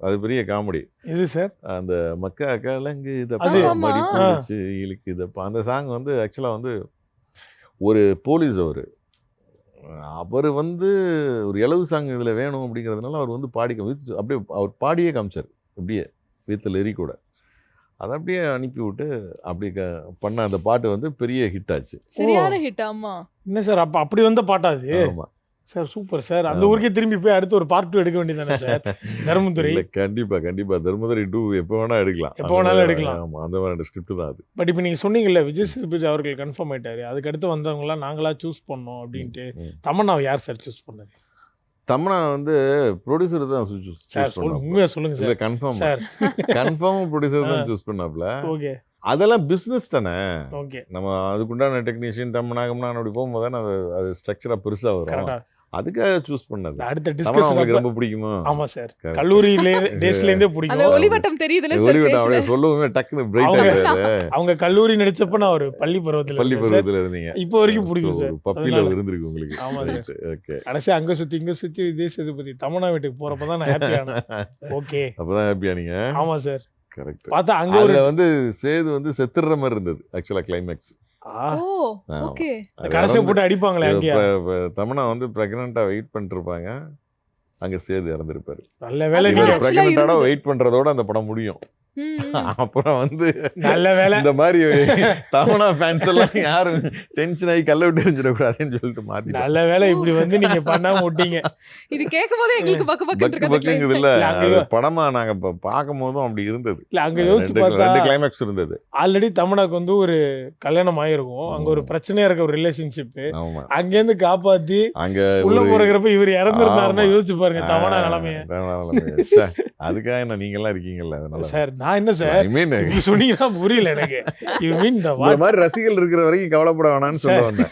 அது பெரிய காமெடி. இது சார் அந்த மக்கா கலங்கு மடிச்சு இழுக்கு இதப்பா அந்த சாங் வந்து ஆக்சுவலாக வந்து ஒரு போலீஸ் அவர் வந்து ஒரு இலவு சாங் இதில் வேணும் அப்படிங்கிறதுனால அவர் வந்து அப்படியே அவர் பாடியே காமிச்சார். அப்படியே வீட்டில் எரி கூட அதை அப்படியே அனுப்பி விட்டு அப்படி பண்ண அந்த பாட்டு வந்து பெரிய ஹிட் ஆச்சு. சரியான ஹிட். ஆமா. என்ன சார் அப்போ அப்படி வந்த பாட்டாது ஆமா சார்? Super sir. அந்த ஊருக்கே திரும்பி போய் அடுத்து ஒரு பார்ட் 2 எடுக்க வேண்டியதானே சார் தர்மதுரை? இல்ல, கண்டிப்பா தர்மதுரை 2 எப்போ வேணா எடுக்கலாம். எப்போ வேணாலும் எடுக்கலாம். ஆமா, அந்த மாதிரி ஸ்கிரிப்ட் தான் அது. பட் இப்போ நீங்கள் சொன்னீங்கல்ல விஜய் சேதுபதி அவர்கள் கன்ஃபார்ம் ஆயிட்டாரு, அதுக்கு அடுத்து வந்தவங்களாம் நாங்களா சூஸ் பண்ணோம் அப்படின்ட்டு. தமன்னாவை யார் சார் சூஸ் பண்ணது? தமன்னா வந்து ப்ரொடியூசர் தான் சார் உண்மையா சொல்லுங்க சார். கன்ஃபார்ம் சார் ப்ரொடியூசர் தான் சூஸ் பண்ணாப்ல. ஓகே அதெல்லாம் பிஸ்னஸ் தானே. ஓகே நம்ம அதுக்குண்டான டெக்னீஷியன் தமனாகம்னா அப்படி போகும்போது தானே அது ஸ்ட்ரக்சரா பெருசா வரும். கரெக்டா. அதுக்காக சூஸ் பண்ணது. அடுத்த தமன்னா டிஸ்கஷன் உங்களுக்கு ரொம்ப பிடிக்குமா? ஆமா சார், கல்லூரியிலே டேஸ்லேருந்தே அந்த பிடிக்கும். ஒளிவட்டம் தெரியுதுல சார் ஒளிவட்டம் பேசுற. அப்படியே சொல்லவும் டக்குன்னு பிரைட் ஆகுது. அவங்க கல்லூரி நடிச்சப்ப நான் ஒரு பள்ளி பள்ளி பருவத்தில் பருவத்துல இருந்தீங்க. இப்போ வரைக்கும் பிடிக்கும் சார். பப்பில அதனால. இருந்திருக்கு உங்களுக்கு. ஆமா சார். ஓகே. கடைசி அங்க சுத்தி இங்க சுத்தி விஜய் சேதுபதி தமன்னா வீட்டுக்கு போறப்ப தான் நான் ஹாப்பி ஆனேன். ஓகே அப்பதான் ஹாப்பியா நீங்க? ஆமா சார். கரெக்ட். பார்த்தா அங்க ஒரு அதுல வந்து சேது வந்து செத்துற மாதிரி இருந்தது ஆக்சுவலா கிளைமேக்ஸ். ஓ ஓகே. கடைசியை போட்டு அடிப்பாங்களே அங்கேயா? தமன்னா வந்து பிரெக்னண்டா வெயிட் பண்ணிட்டு இருப்பாங்க, அங்க சேது இறந்துருப்பாரு. நல்ல வேலை அதுதான் நீங்க actually பிரெக்னண்டாட இருந்தது. வெயிட் பண்றதோட அந்த படம் முடியும். அப்புறம் வந்து நல்ல வேலை. இந்த மாதிரி தமன்னா ஃபேன்ஸ் எல்லாம் யாரும் டென்ஷன் ஆகி கல்ல விட்டு எரிஞ்சிடக்கூடாதுன்னு சொல்லிட்டு மாத்தி நல்ல வேலை இப்படி வந்து நீங்க பண்ணாம விட்டீங்க. இது கேட்கும் போதே எங்களுக்கு பக்கு பக்கு பக்கு பக்குங்குது இல்ல. இல்ல, அங்க அது படமா நாங்க பார்க்கும் போதும் அப்படி இருந்தது. இல்ல அங்க யோசிச்சு பார்த்தா ரெண்டு கிளைமேக்ஸ் இருந்தது. ஆல்ரெடி தமன்னாக்கு வந்து ஒரு கல்யாணம் ஆயிருக்கும், அங்க ஒரு பிரச்சனையா இருக்க ஒரு ரிலேஷன்ஷிப், ஆமா, அங்கேருந்து காப்பாத்தி அங்க உள்ள ஒரு போறக்கிறப்ப இவர் இறந்துருந்தாருன்னா ஆமா. யோசிச்சு பாருங்க தமன்னா நிலைமைய. ச்சே, அதுக்காக என்ன நீங்க எல்லாம் இருக்கீங்கல்ல, அதனால சார் நான் என்ன சார் I mean, இப்படி சொன்னீங்கன்னா புரியல எனக்கு. யூ மீன் இந்த இந்த மாதிரி ரசிகர்கள் இருக்கிற வரைக்கும் கவலைப்பட வேணாம்னு சொல்ல வந்தேன்.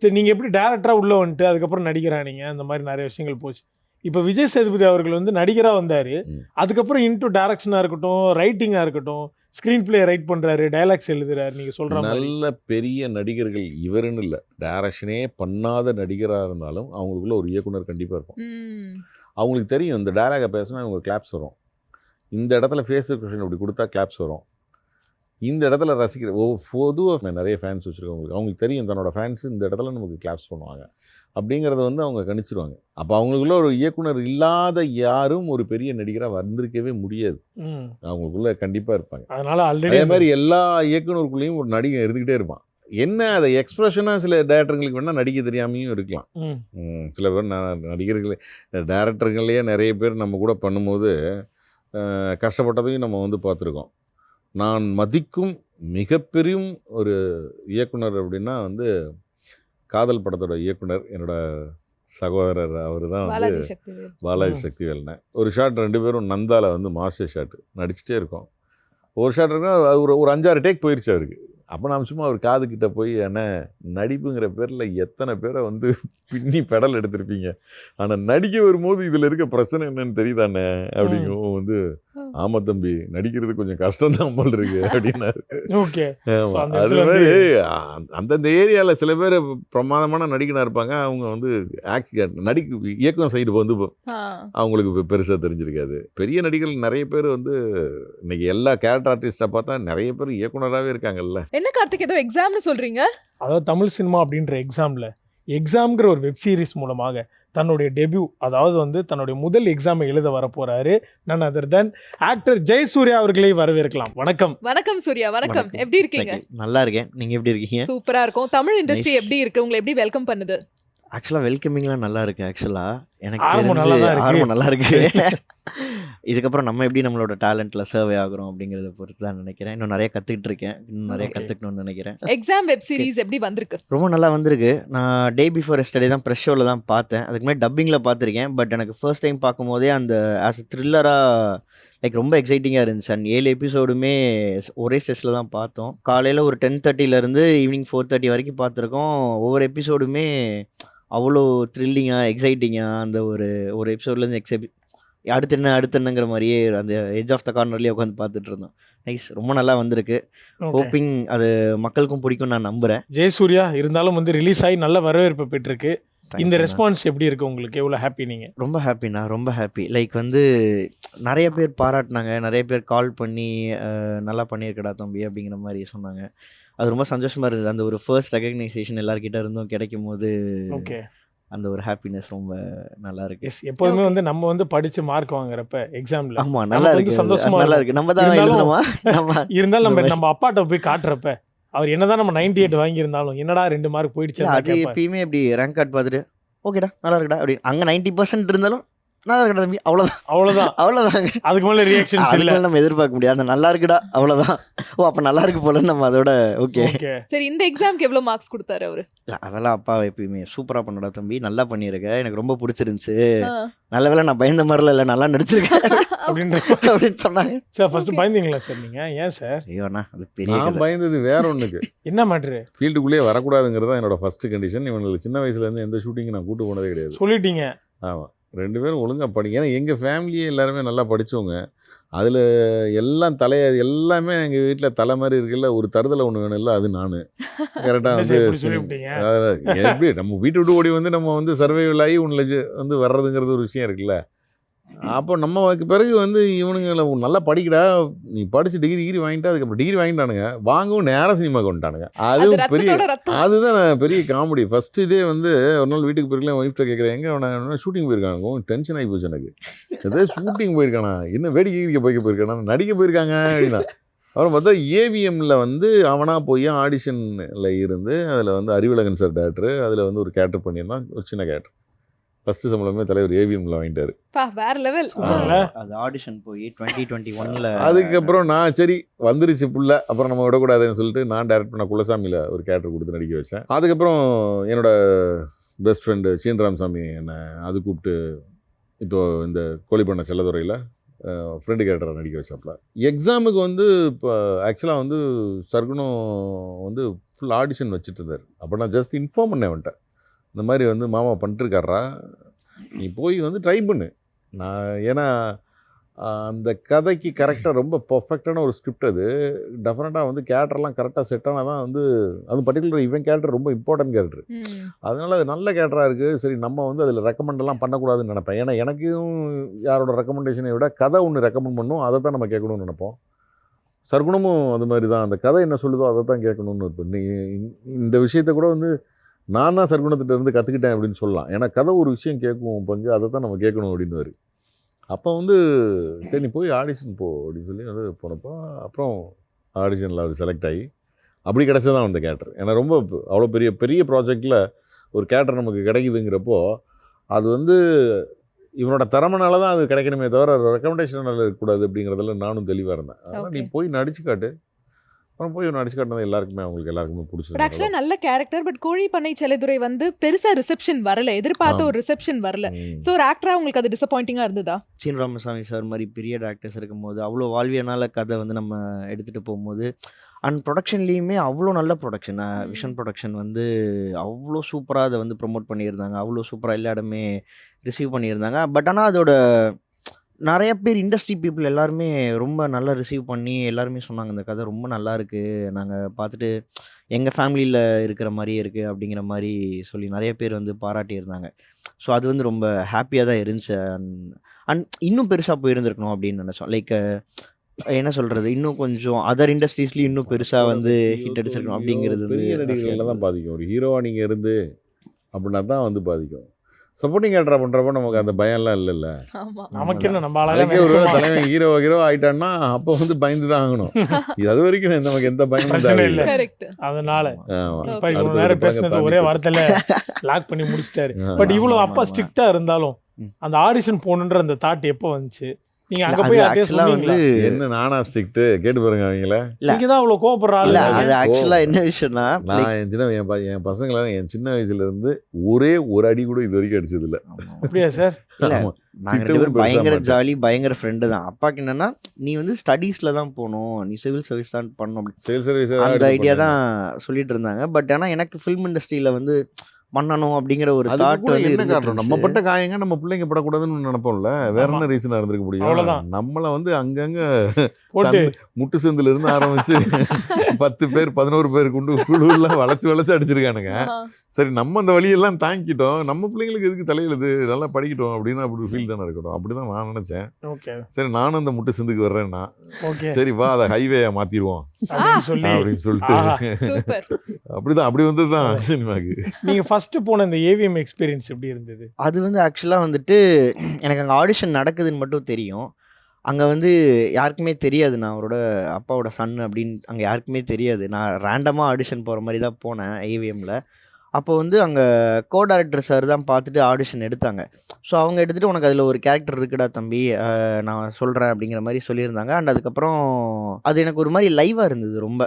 சரி, நீங்க எப்படி டேரக்டரா உள்ள வந்துட்டு அதுக்கப்புறம் நடிகரானீங்க, அந்த மாதிரி நிறைய விஷயங்கள் போச்சு. இப்போ விஜய் சேதுபதி அவர்கள் வந்து நடிகரா வந்தாரு, அதுக்கப்புறம் இன்டூ டைரக்ஷனா இருக்கட்டும், ரைட்டிங்கா இருக்கட்டும், ஸ்கிரீன் பிளே ரைட் பண்றாரு, டயலாக்ஸ் எழுதுறாரு. நீங்க சொல்ற மாதிரி நல்ல பெரிய நடிகர்கள் இவருன்னு இல்லை, டைரக்ஷனே பண்ணாத நடிகராக இருந்தாலும் அவங்களுக்குள்ள ஒரு இயக்குனர் கண்டிப்பா இருக்கும். அவங்களுக்கு தெரியும் இந்த டயலாகை பேசினா இவங்க கிளாப்ஸ் வரும், இந்த இடத்துல ஃபேஸ் எக்ஸ்பிரஷன் இப்படி கொடுத்தா கிளாப்ஸ் வரும், இந்த இடத்துல ரசிக்கிற பொதுவாக நிறைய ஃபேன்ஸ் வச்சுருக்கவங்களுக்கு அவங்களுக்கு தெரியும் தன்னோட ஃபேன்ஸ் இந்த இடத்துல நமக்கு கிளாப்ஸ் பண்ணுவாங்க அப்படிங்கிறத வந்து அவங்க கணிச்சிருவாங்க. அப்போ அவங்களுக்குள்ள ஒரு இயக்குனர் இல்லாத யாரும் ஒரு பெரிய நடிகராக வந்திருக்கவே முடியாது. அவங்களுக்குள்ள கண்டிப்பாக இருப்பாங்க. அதனால ஆல்ரெடி அதே மாதிரி எல்லா இயக்குனருக்குள்ளேயும் ஒரு நடிகை இருந்துக்கிட்டே இருப்பான். என்ன அதை எக்ஸ்பிரஷனாக சில டேரக்டர்களுக்கு வேணால் நடிக்க தெரியாமையும் இருக்கலாம். சில பேர் நடிகர்கள் டேரக்டர்கள்லேயே நிறைய பேர் நம்ம கூட பண்ணும்போது கஷ்டப்பட்டதையும் நம்ம வந்து பார்த்துருக்கோம். நான் மதிக்கும் மிகப்பெரும் ஒரு இயக்குனர் அப்படின்னா வந்து காதல் படத்தோட இயக்குனர் என்னோட சகோதரர், அவர் தான் வந்து பாலாஜி சக்திவேல்னு. ஒரு ஷாட் 2 பேரும் நந்தாவில் வந்து மாஸ்டர் ஷாட் நடிச்சிட்டே இருக்கோம். ஒரு ஷாட் இருக்குன்னா ஒரு 5-6 டேக் போயிடுச்சு அவருக்கு. அப்போ நான் சும்மா அவர் காதுகிட்ட போய் என்ன நடிப்புங்கிற பேரில் எத்தனை பேரை வந்து பின்னி பெடல் எடுத்திருப்பீங்க, ஆனால் நடிக்க வரும்போது இதில் இருக்க பிரச்சனை என்னன்னு தெரியுதானே அப்படிங்கவும் வந்து ஆமாம் தம்பி நடிக்கிறது கொஞ்சம் கஷ்டம்தான் போல் இருக்கு அப்படின்னாரு. ஓகே. அது மாதிரி அந்தந்த ஏரியாவில் சில பேர் பிரமாதமான நடிகனாக இருப்பாங்க, அவங்க வந்து இயக்கம் சைடு வந்து அவங்களுக்கு பெருசாக தெரிஞ்சிருக்காது. பெரிய நடிகர்கள் நிறைய பேர் வந்து இன்னைக்கு எல்லா கேரக்டர் ஆர்டிஸ்டாக பார்த்தா நிறைய பேர் இயக்குனராகவே இருக்காங்கல்ல. என்ன கார்த்திக் ஏதோ எக்ஸாம்னு சொல்றீங்க? அதாவது தமிழ் சினிமா அப்படின்ற எக்ஸாம்ங்கிற ஒரு வெப் சீரிஸ் மூலமாக தன்னுடைய டெபியூ, அதாவது வந்து தன்னுடைய முதல் எக்ஸாமை எழுத வரப்போறாரு none other than actor Jayasurya அவர்களை வரவேற்கலாம். வணக்கம். வணக்கம் சூர்யா. வணக்கம். எப்படி இருக்கீங்க? நல்லா இருக்கேன். நீங்க எப்படி இருக்கீங்க? சூப்பரா இருக்கும். தமிழ் இண்டஸ்ட்ரி எப்படி இருக்கு, உங்களை எப்படி வெல்கம் பண்ணுது? ஆக்சுவலாக வெல்கமிங்லாம் நல்லா இருக்கு. ஆக்சுவலாக எனக்கு ஆர்வம் நல்லா தான் இருக்கு. ஆர்வம் நல்லா இருக்கு. இதுக்கப்புறம் நம்ம எப்படி நம்மளோட டேலண்ட்ல சர்வே ஆகுறோம் அப்படிங்கிறத பொறுத்து தான் நினைக்கிறேன். இன்னும் நிறைய கற்றுக்கிட்டு இருக்கேன், இன்னும் நிறைய கற்றுக்கணும்னு நினைக்கிறேன். எக்ஸாம் வெப் சீரிஸ் எப்படி வந்திருக்கு? ரொம்ப நல்லா வந்திருக்கு. நான் டே பிஃபோர் எஸ்டர்டே தான் ப்ரெஷ் ஷோவில் தான் பார்த்தேன். அதுக்கு முன்னாடி டப்பிங்கில் பார்த்துருக்கேன். பட் எனக்கு ஃபர்ஸ்ட் டைம் பார்க்கும்போதே அந்த ஆஸ் அ த்ரில்லராக லைக் ரொம்ப எக்ஸைட்டிங்காக இருந்துச்சு. அண்ட் 7 எபிசோடுமே ஒரே ஸ்ட்ரெஸ்ஸில் தான் பார்த்தோம். காலையில் ஒரு 10:30 ஈவினிங் 4:30 வரைக்கும் பார்த்துருக்கோம். ஒவ்வொரு எபிசோடுமே அவ்வளோ த்ரில்லிங்காக எக்ஸைட்டிங்காக அந்த ஒரு எபிசோட்லேருந்து அடுத்தென்னங்கிற மாதிரியே அந்த எட்ஜ் ஆஃப் த கார்னர்லேயே உட்காந்து பார்த்துட்டு இருந்தோம். நைஸ், ரொம்ப நல்லா வந்திருக்கு. ஹோப்பிங் அது மக்களுக்கும் பிடிக்கும் நான் நம்புகிறேன். ஜெயசூர்யா இருந்தாலும் வந்து ரிலீஸ் ஆகி நல்ல வரவேற்பு பெற்றிருக்கு. இந்த ரெஸ்பான்ஸ் எப்படி இருக்குது உங்களுக்கு? எவ்வளோ ஹாப்பி நீங்கள்? ரொம்ப ஹாப்பிண்ணா, ரொம்ப ஹாப்பி. லைக் வந்து நிறைய பேர் பாராட்டினாங்க, நிறைய பேர் கால் பண்ணி நல்லா பண்ணியிருக்கடா தம்பி அப்படிங்கிற மாதிரி சொன்னாங்க. அது ரொம்ப சந்தோஷமாக இருந்தது. அந்த ஒரு ஃபர்ஸ்ட் ரெகக்னைசேஷன் எல்லாருக்கிட்ட இருந்தும் கிடைக்கும் போது ஓகே அந்த ஒரு ஹாப்பினஸ் ரொம்ப நல்லா இருக்கு. எஸ் எப்போதுமே வந்து நம்ம வந்து படிச்சு மார்க் வாங்குறப்ப எக்ஸாம்ல ஆமா நல்லா நமக்கு இருக்கு, வந்து சந்தோஷமா நல்லா இருக்கும். இருக்கு. நம்ம தான் இருந்தாலும் எழுதணுமா நம்ம இருந்தாலும் இந்த நம்ம அப்பாட்ட போய் காட்டுறப்ப அவர் என்னதான் நம்ம 98 வாங்கியிருந்தாலும் என்னடா 2 மார்க் போயிடுச்சு இல்ல அது எப்பயுமே இப்படி ரேங்க் கார்டு பார்த்துட்டு ஓகேடா நல்லா இருக்குடா அப்படி அங்கே 90% இருந்தாலும் நல்லா இருக்குடா தம்பி அவ்வளோதான் அவ்வளவுதான். அவ்வளோதாங்க. அதுக்கு மேல ரியாக்ஷன்ஸ் அதுக்கு இல்ல. மேல நம்ம எதிர்பார்க்க முடியாது. அந்த நல்லா இருக்குடா அவ்வளோதான். ஓ அப்போ நல்லா இருக்கு போலன்னு நம்ம அதோட ஓகே. ஓகே சரி, இந்த எக்ஸாம்க்கு எவ்வளவு மார்க்ஸ் கொடுத்தாரு அவரு? அதெல்லாம் அப்பா எப்பயுமே சூப்பரா பண்ணடா தம்பி, நல்லா பண்ணியிருக்க, எனக்கு ரொம்ப பிடிச்சிருந்துச்சு, ஆ. நல்ல வேளை நான் பயந்த மாதிரிலாம் இல்லை, நல்லா நடிச்சிருக்கேன் அப்படின்ற அப்படின்னு சொன்னாங்க. Sir first Okay. பயந்தீங்களா சார் நீங்க? ஏன் சார்? ஐயோண்ணா அது பெரிய நான் கதை. பயந்தது வேற ஒண்ணுக்கு. என்ன மேட்ரு ஃபீல்டுக்குள்ளேயே வரக்கூடாதுங்கிறது தான் என்னோட ஃபர்ஸ்ட் கண்டிஷன். இவங்களுக்கு சின்ன வயசுல இருந்து எந்த ஷூட்டிங் நான் கூட்டு போனதே கிடையாது. சொல்லிட்டீங்க. ஆமாம், 2 பேரும் ஒழுங்காக படிங்க. ஏன்னா எங்கள் ஃபேமிலியே எல்லாருமே நல்லா படித்தவங்க. அதில் எல்லாம் எல்லாமே எங்கள் வீட்டில் தலை மாதிரி இருக்குல்ல, ஒரு தருதலை ஒன்று வேணும்ல, அது நான் கரெக்டாக என்ன வந்து சார் இப்படி சொல்லிவிட்டீங்க? எப்படி நம்ம வீட்டை விட்டு ஓடி வந்து நம்ம வந்து சர்வைவல் ஆகி ஒன்றில் வந்து வர்றதுங்கிறது ஒரு விஷயம் இருக்குல்ல. அப்போ நமக்கு பிறகு வந்து இவனுங்க நல்லா படிக்கடா, நீ படிச்சு டிகிரி வாங்கிட்டா, அதுக்கப்புறம் டிகிரி வாங்கிட்டானுங்க, வாங்கவும் நேராக சினிமாவுக்கு வந்துட்டானுங்க. அது அது பெரிய ரத்தத்தோட ரத்தம். அதுதான் பெரிய காமெடி. ஃபர்ஸ்ட் இதே வந்து ஒரு நாள் வீட்டுக்கு போயிருக்கலாம், ஒய்ஃப்ட்ட கேட்குறேன், எங்கே ஷூட்டிங் போயிருக்காங்க, டென்ஷன் ஆகி போச்சு எனக்கு. ஏதோ ஷூட்டிங் போயிருக்கானா, என்ன வேடிக்கை போயிருக்கானா, நடிக்க போயிருக்காங்க அப்படின்னா. அப்புறம் பார்த்தா ஏவிஎம்ல வந்து அவனாக போய் ஆடிஷனில் இருந்து அதில் வந்து அறிவழகன் சார் டேரக்டர், அதில் வந்து ஒரு கேரக்டர் பண்ணியிருந்தான், ஒரு சின்ன கேரக்டர். ஃபஸ்ட்டு சம்பளமே தலைவர் ஏவிஎம்ல வாங்கிட்டாரு. பா, வேற லெவல். அது ஆடிஷன் போய் 2021ல் அதுக்கப்புறம் நான் சரி வந்துருச்சு புள்ள, அப்புறம் நம்ம விடக்கூடாதுன்னு சொல்லிட்டு நான் டைரக்ட் பண்ண குலசாமியில் ஒரு கேரக்டர் கொடுத்து நடிக்க வச்சேன். அதுக்கப்புறம் என்னோட பெஸ்ட் ஃப்ரெண்டு சீன்ராமசாமி என்னை அது கூப்பிட்டு இப்போது இந்த கோழிப்பண்ண செல்லதுறையில் ஃப்ரெண்டு கேரக்டரை நடிக்க வச்சாப்புல. எக்ஸாமுக்கு வந்து இப்போ ஆக்சுவலாக வந்து சர்க்குணம் வந்து ஃபுல் ஆடிஷன் வச்சுட்டு இருந்தார். அப்போ நான் ஜஸ்ட் இன்ஃபார்ம் பண்ணேன் அவன்கிட்ட, இந்த மாதிரி வந்து மாமா பண்ணிட்டுருக்காரா, நீ போய் வந்து ட்ரை பண்ணு. நான் ஏன்னா அந்த கதைக்கு கரெக்டாக ரொம்ப பர்ஃபெக்டான ஒரு ஸ்கிரிப்ட், அது டெஃபினட்டாக வந்து கேரக்டர்லாம் கரெக்டாக செட் ஆனால் தான் வந்து, அது பர்டிகுலர் இவன் கேரக்டர் ரொம்ப இம்பார்ட்டன்ட் கேரக்டர். அதனால அது நல்ல கேரக்டராக இருக்குது, சரி நம்ம வந்து அதில் ரெக்கமெண்டெல்லாம் பண்ணக்கூடாதுன்னு நினைப்பேன். ஏன்னா எனக்கும் யாரோட ரெக்கமெண்டேஷனை விட கதை ஒன்று ரெக்கமெண்ட் பண்ணும், அதை தான் நம்ம கேட்கணும்னு நினைப்போம். சர்க்குணமும் அது மாதிரி தான், அந்த கதை என்ன சொல்லுதோ அதை தான் கேட்கணும்னு இருப்பேன். நீ இந்த விஷயத்தை கூட வந்து நான் தான் சர்க்குணத்திட்ட இருந்து கற்றுக்கிட்டேன் அப்படின்னு சொல்லலாம். ஏன்னா கதை ஒரு விஷயம் கேட்கும் பங்கு, அதை தான் நம்ம கேட்கணும் அப்படின்னு. அப்போ வந்து சரி நீ போய் ஆடிஷன் போ அப்படின்னு சொல்லி வந்து போனப்போ, அப்புறம் ஆடிஷனில் அவர் செலக்ட் ஆகி அப்படி கிடச்சதான் அந்த கேரக்டர். ஏன்னா ரொம்ப அவ்வளோ பெரிய பெரிய ப்ராஜெக்டில் ஒரு கேரக்டர் நமக்கு கிடைக்குதுங்கிறப்போ, அது வந்து இவனோட திறமைனால தான் அது கிடைக்கணுமே தவிர ரெக்கமெண்டேஷனால் இருக்கக்கூடாது அப்படிங்கிறதுல நானும் தெளிவாக இருந்தேன். அதனால் நீ போய் நடிச்சு காட்டு. அப்புறம் போய் நடிச்சு காட்டினது எல்லாருக்குமே அவங்களுக்கு எல்லாருக்குமே பிடிச்சது. ஆக்சுவலாக நல்ல கேரக்டர், பட் கோழிப்பண்ணை செல்லதுரை வந்து பெருசா ரிசெப்ஷன் வரல, எதிர்பார்த்த ஒரு ரிசெப்ஷன் வரல. ஸோ ஒரு ஆக்டரா உங்களுக்கு அது டிசப்பாயிண்டிங்காக இருந்ததா? சீன்ராமசாமி சார் மாதிரி பெரிய டேரக்டர்ஸ் இருக்கும்போது அவ்வளோ வாழ்வியனால கதை வந்து நம்ம எடுத்துகிட்டு போகும்போது, அண்ட் ப்ரொடக்ஷன்லேயுமே அவ்வளோ நல்ல ப்ரொடக்ஷன், விஷன் ப்ரொடக்ஷன் வந்து அவ்வளோ சூப்பராக அதை வந்து ப்ரொமோட் பண்ணியிருந்தாங்க, அவ்வளோ சூப்பராக எல்லா இடமே ரிசீவ் பண்ணியிருந்தாங்க. பட் ஆனால் அதோட நிறைய பேர் இண்டஸ்ட்ரி பீப்புள் எல்லாருமே ரொம்ப நல்லா ரிசீவ் பண்ணி எல்லாருமே சொன்னாங்க, இந்த கதை ரொம்ப நல்லா இருக்குது, நாங்கள் பார்த்துட்டு எங்கள் ஃபேமிலியில் இருக்கிற மாதிரியே இருக்குது அப்படிங்கிற மாதிரி சொல்லி நிறைய பேர் வந்து பாராட்டியிருந்தாங்க. ஸோ அது வந்து ரொம்ப ஹாப்பியாக தான் இருந்துச்சு. அண்ட் இன்னும் பெருசாக போயிருந்துருக்கணும் அப்படின்னு நினச்சோம். லைக் என்ன சொல்கிறது, இன்னும் கொஞ்சம் அதர் இண்டஸ்ட்ரீஸ்லேயும் இன்னும் பெருசாக வந்து ஹிட் அடிச்சிருக்கணும் அப்படிங்கிறது பெரிய நடிகர்களில் தான் பாதிக்கும். ஒரு ஹீரோவாக நீங்கள் இருந்து அப்படின்னா தான் வந்து பாதிக்கும். சப்போர்ட்டிங் கேரக்டராக பண்ணுறப்போ நமக்கு அந்த பயம்லாம் இல்லைல்ல. ஆமா. நமக்கு என்ன நம்ம அதுக்கே ஒரு அழகாக தலைவன் ஹீரோ ஆகிட்டான்னா அப்போ வந்து பயந்து தான் ஆகணும். இது அது வரைக்கும் நமக்கு எந்த பயமும் பிரச்சனை தேவையில்லை. இல்லை. கரெக்ட். அதனால ஆமா. இப்ப இவ்வளவு அடுத்த நேரம் படத்தை பேசினது தாண்டி ஒரே போய். வார்த்தையில லாக் பண்ணி முடிச்சிட்டாரு. பட் ஆமா, இவ்வளவு ஆமா, அப்பா ஆமா. ஸ்ட்ரிக்டா இருந்தாலும் அந்த ஆடிஷன் போகணுன்ற அந்த தாட் எப்போ வந்துச்சு? நீங்க அங்க அது போய் ஆக்சுவலாக வந்து என்ன நானா ஸ்ட்ரிக்ட் கேட்டு பாருங்க அவங்கள. இல்ல. நீங்க தான் அவ்வளவு கோவப்படுற ஆளு. இல்லை நீங்க. அது ஆக்சுவலாக என்ன விஷயம்னா, நான் என் பசங்களை என் சின்ன வயசுல இருந்து ஒரே ஒரு அடி கூட இது வரைக்கும் அடிச்சது இல்லை. அப்படியா சார்? இல்ல, ஆமா. நாங்கள் 2 திட்டவும் பேரும் பெருசா பயங்கர மாட்டேன். ஜாலி, பயங்கர ஃப்ரெண்டு தான். அப்பாவுக்கு என்னன்னா, நீ வந்து ஸ்டடீஸில் தான் போகணும், நீ சிவில் சர்வீஸ் தான் பண்ணணும் அப்படி சேல் சர்வீஸ் அந்த ஐடியா தான் சொல்லிட்டு இருந்தாங்க. பட் ஆனால் எனக்கு ஃபில்ம் இண்டஸ்ட்ரியில் வந்து பண்ணணும் அப்படிங்கிற ஒரு தாட் வந்து என்ன காரணம், இருந்துட்டு நம்ம பட்ட காயங்க நம்ம பிள்ளைங்க படக்கூடாதுன்னு நினைப்போம்ல. வேற ஆமா. என்ன ரீசனா இருந்திருக்க முடியும்? அவ்வளவுதான். நம்மள வந்து அங்கங்க போட்டு முட்டு சந்தில இருந்து ஆரம்பிச்சு 10 பேர் 11 பேர் குழுல வளைச்சு அடிச்சிருக்கானுங்க. சரி நம்ம அந்த வழியெல்லாம் தாங்கிட்டோம், நம்ம பிள்ளைங்களுக்கு எதுக்கு தலையிலுது, நல்லா படிக்கட்டும் அப்படின்னு அப்படி ஃபீல் தானே இருக்கட்டும். அப்படிதான் நான் நினைச்சேன். ஓகே சரி நானும் அந்த முட்டு சந்துக்கு வர்றேன்னா, ஓகே சரி வா அதை ஹைவேயா மாத்திடுவோம் அப்படின்னு சொல்லி அப்படின்னு சொல்லிட்டு ஆஹா. சூப்பர். அப்படிதான் அப்படி வந்ததுதான் சினிமாக்கு. நீங்க ஃபஸ்ட்டு போன இந்த ஏவிஎம் எக்ஸ்பீரியன்ஸ் எப்படி இருந்தது? அது வந்து ஆக்சுவலாக வந்துட்டு எனக்கு அங்கே ஆடிஷன் நடக்குதுன்னு மட்டும் தெரியும். அங்கே வந்து யாருக்குமே தெரியாது நான் அவரோட அப்பாவோட சன் அப்படின்னு அங்கே யாருக்குமே தெரியாது. நான் ரேண்டமாக ஆடிஷன் போகிற மாதிரி தான் போனேன் ஏவிஎம்மில். அப்போ வந்து அங்கே கோ டைரக்டர் சார் தான் பார்த்துட்டு ஆடிஷன் எடுத்தாங்க. ஸோ அவங்க எடுத்துகிட்டு உனக்கு அதில் ஒரு கேரக்டர் இருக்குடா தம்பி, நான் சொல்கிறேன் அப்படிங்கிற மாதிரி சொல்லியிருந்தாங்க. அண்ட் அதுக்கப்புறம் அது எனக்கு ஒரு மாதிரி லைவாக இருந்தது ரொம்ப.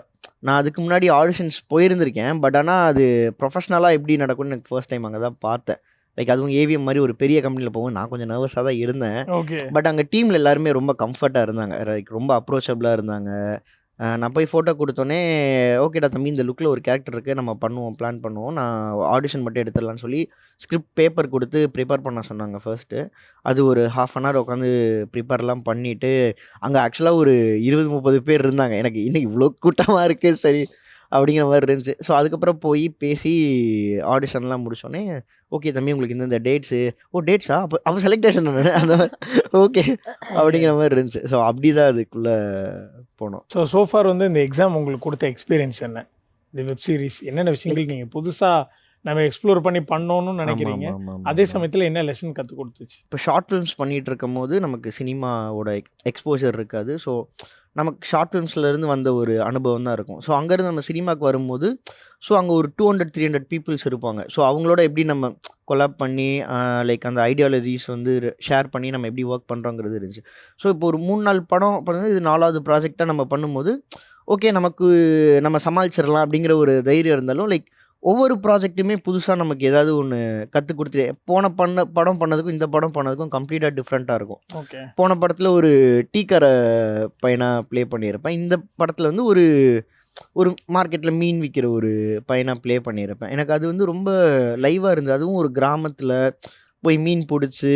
நான் அதுக்கு முன்னாடி ஆடிஷன்ஸ் போயிருந்திருக்கேன். பட் ஆனால் அது ப்ரொஃபஷ்னலாக எப்படி நடக்கும்னு எனக்கு ஃபர்ஸ்ட் டைம் அங்கே தான் பார்த்தேன். லைக் அதுவும் ஏவிஎம் மாதிரி ஒரு பெரிய கம்பெனியில் போகும். நான் கொஞ்சம் நர்வஸாக தான் இருந்தேன். ஓகே. பட் அங்கே டீமில் எல்லாருமே ரொம்ப கம்ஃபர்ட்டாக இருந்தாங்க. லைக் ரொம்ப அப்ரோச்சபிளாக இருந்தாங்க. நான் போய் ஃபோட்டோ கொடுத்தோன்னே ஓகேடா தம்பி இந்த லுக்கில் ஒரு கேரக்டர் இருக்குது, நம்ம பண்ணுவோம், பிளான் பண்ணுவோம், நான் ஆடிஷன் மட்டும் எடுத்துடலான்னு சொல்லி ஸ்கிரிப்ட் பேப்பர் கொடுத்து ப்ரிப்பேர் பண்ண சொன்னாங்க ஃபர்ஸ்ட்டு. அது ஒரு 1/2 அன் ஹவர் உட்காந்து ப்ரிப்பேர்லாம் பண்ணிவிட்டு அங்கே ஆக்சுவலாக ஒரு 20-30 பேர் இருந்தாங்க. எனக்கு இன்னும் இவ்வளோ கூட்டமாக இருக்குது சரி அப்படிங்கிற மாதிரி இருந்துச்சு. ஸோ அதுக்கப்புறம் போய் பேசி ஆடிஷன்லாம் முடிச்சோடனே ஓகே தம்பி உங்களுக்கு இந்த டேட்ஸு, டேட்ஸா அப்போ செலக்டேஷன் அந்த மாதிரி ஓகே அப்படிங்கிற மாதிரி இருந்துச்சு. ஸோ அப்படி தான் அதுக்குள்ளே போனோம். ஸோ சோஃபார் வந்து இந்த எக்ஸாம் உங்களுக்கு கொடுத்த எக்ஸ்பீரியன்ஸ் என்ன? இந்த வெப் சீரிஸ் என்னென்ன விஷயங்கள் நீங்கள் புதுசாக நம்ம எக்ஸ்ப்ளோர் பண்ணி பண்ணணும்னு நினைக்கிறீங்க? அதே சமயத்தில் என்ன லெசன் கற்றுக் கொடுத்துச்சு? இப்போ ஷார்ட் ஃபிலிம்ஸ் பண்ணிகிட்டு இருக்கும் போது நமக்கு சினிமாவோட எக்ஸ்போஜர் இருக்காது. ஸோ நமக்கு ஷார்ட் ஃபிலிம்ஸ்லேருந்து வந்த ஒரு அனுபவம் தான் இருக்கும். ஸோ அங்கேருந்து நம்ம சினிமாவுக்கு வரும்போது ஸோ அங்கே ஒரு 200-300 பீப்புள்ஸ் இருப்பாங்க. ஸோ அவங்களோட எப்படி நம்ம கொலாப் பண்ணி லைக் அந்த ஐடியாலஜிஸ் வந்து ஷேர் பண்ணி நம்ம எப்படி ஒர்க் பண்ணுறோங்கிறது இருந்துச்சு. ஸோ இப்போ ஒரு 3-4 படம் பண்ணது இது 4வது ப்ராஜெக்டாக நம்ம பண்ணும்போது ஓகே நமக்கு நம்ம சமாளிச்சிடலாம் அப்படிங்கிற ஒரு தைரியம் இருந்தாலும் லைக் ஒவ்வொரு ப்ராஜெக்ட்டுமே புதுசாக நமக்கு ஏதாவது ஒன்று கற்றுக் கொடுத்து படம் பண்ணதுக்கும் இந்த படம் பண்ணதுக்கும் கம்ப்ளீட்டாக டிஃப்ரெண்ட்டாக இருக்கும். ஓகே. போன படத்தில் ஒரு டீக்கரை பையனாக ப்ளே பண்ணியிருப்பேன். இந்த படத்தில் வந்து ஒரு மார்க்கெட்டில் மீன் விற்கிற ஒரு பையனாக ப்ளே பண்ணியிருப்பேன். எனக்கு அது வந்து ரொம்ப லைவாக இருந்தது. அதுவும் ஒரு கிராமத்தில் போய் மீன் பிடிச்சி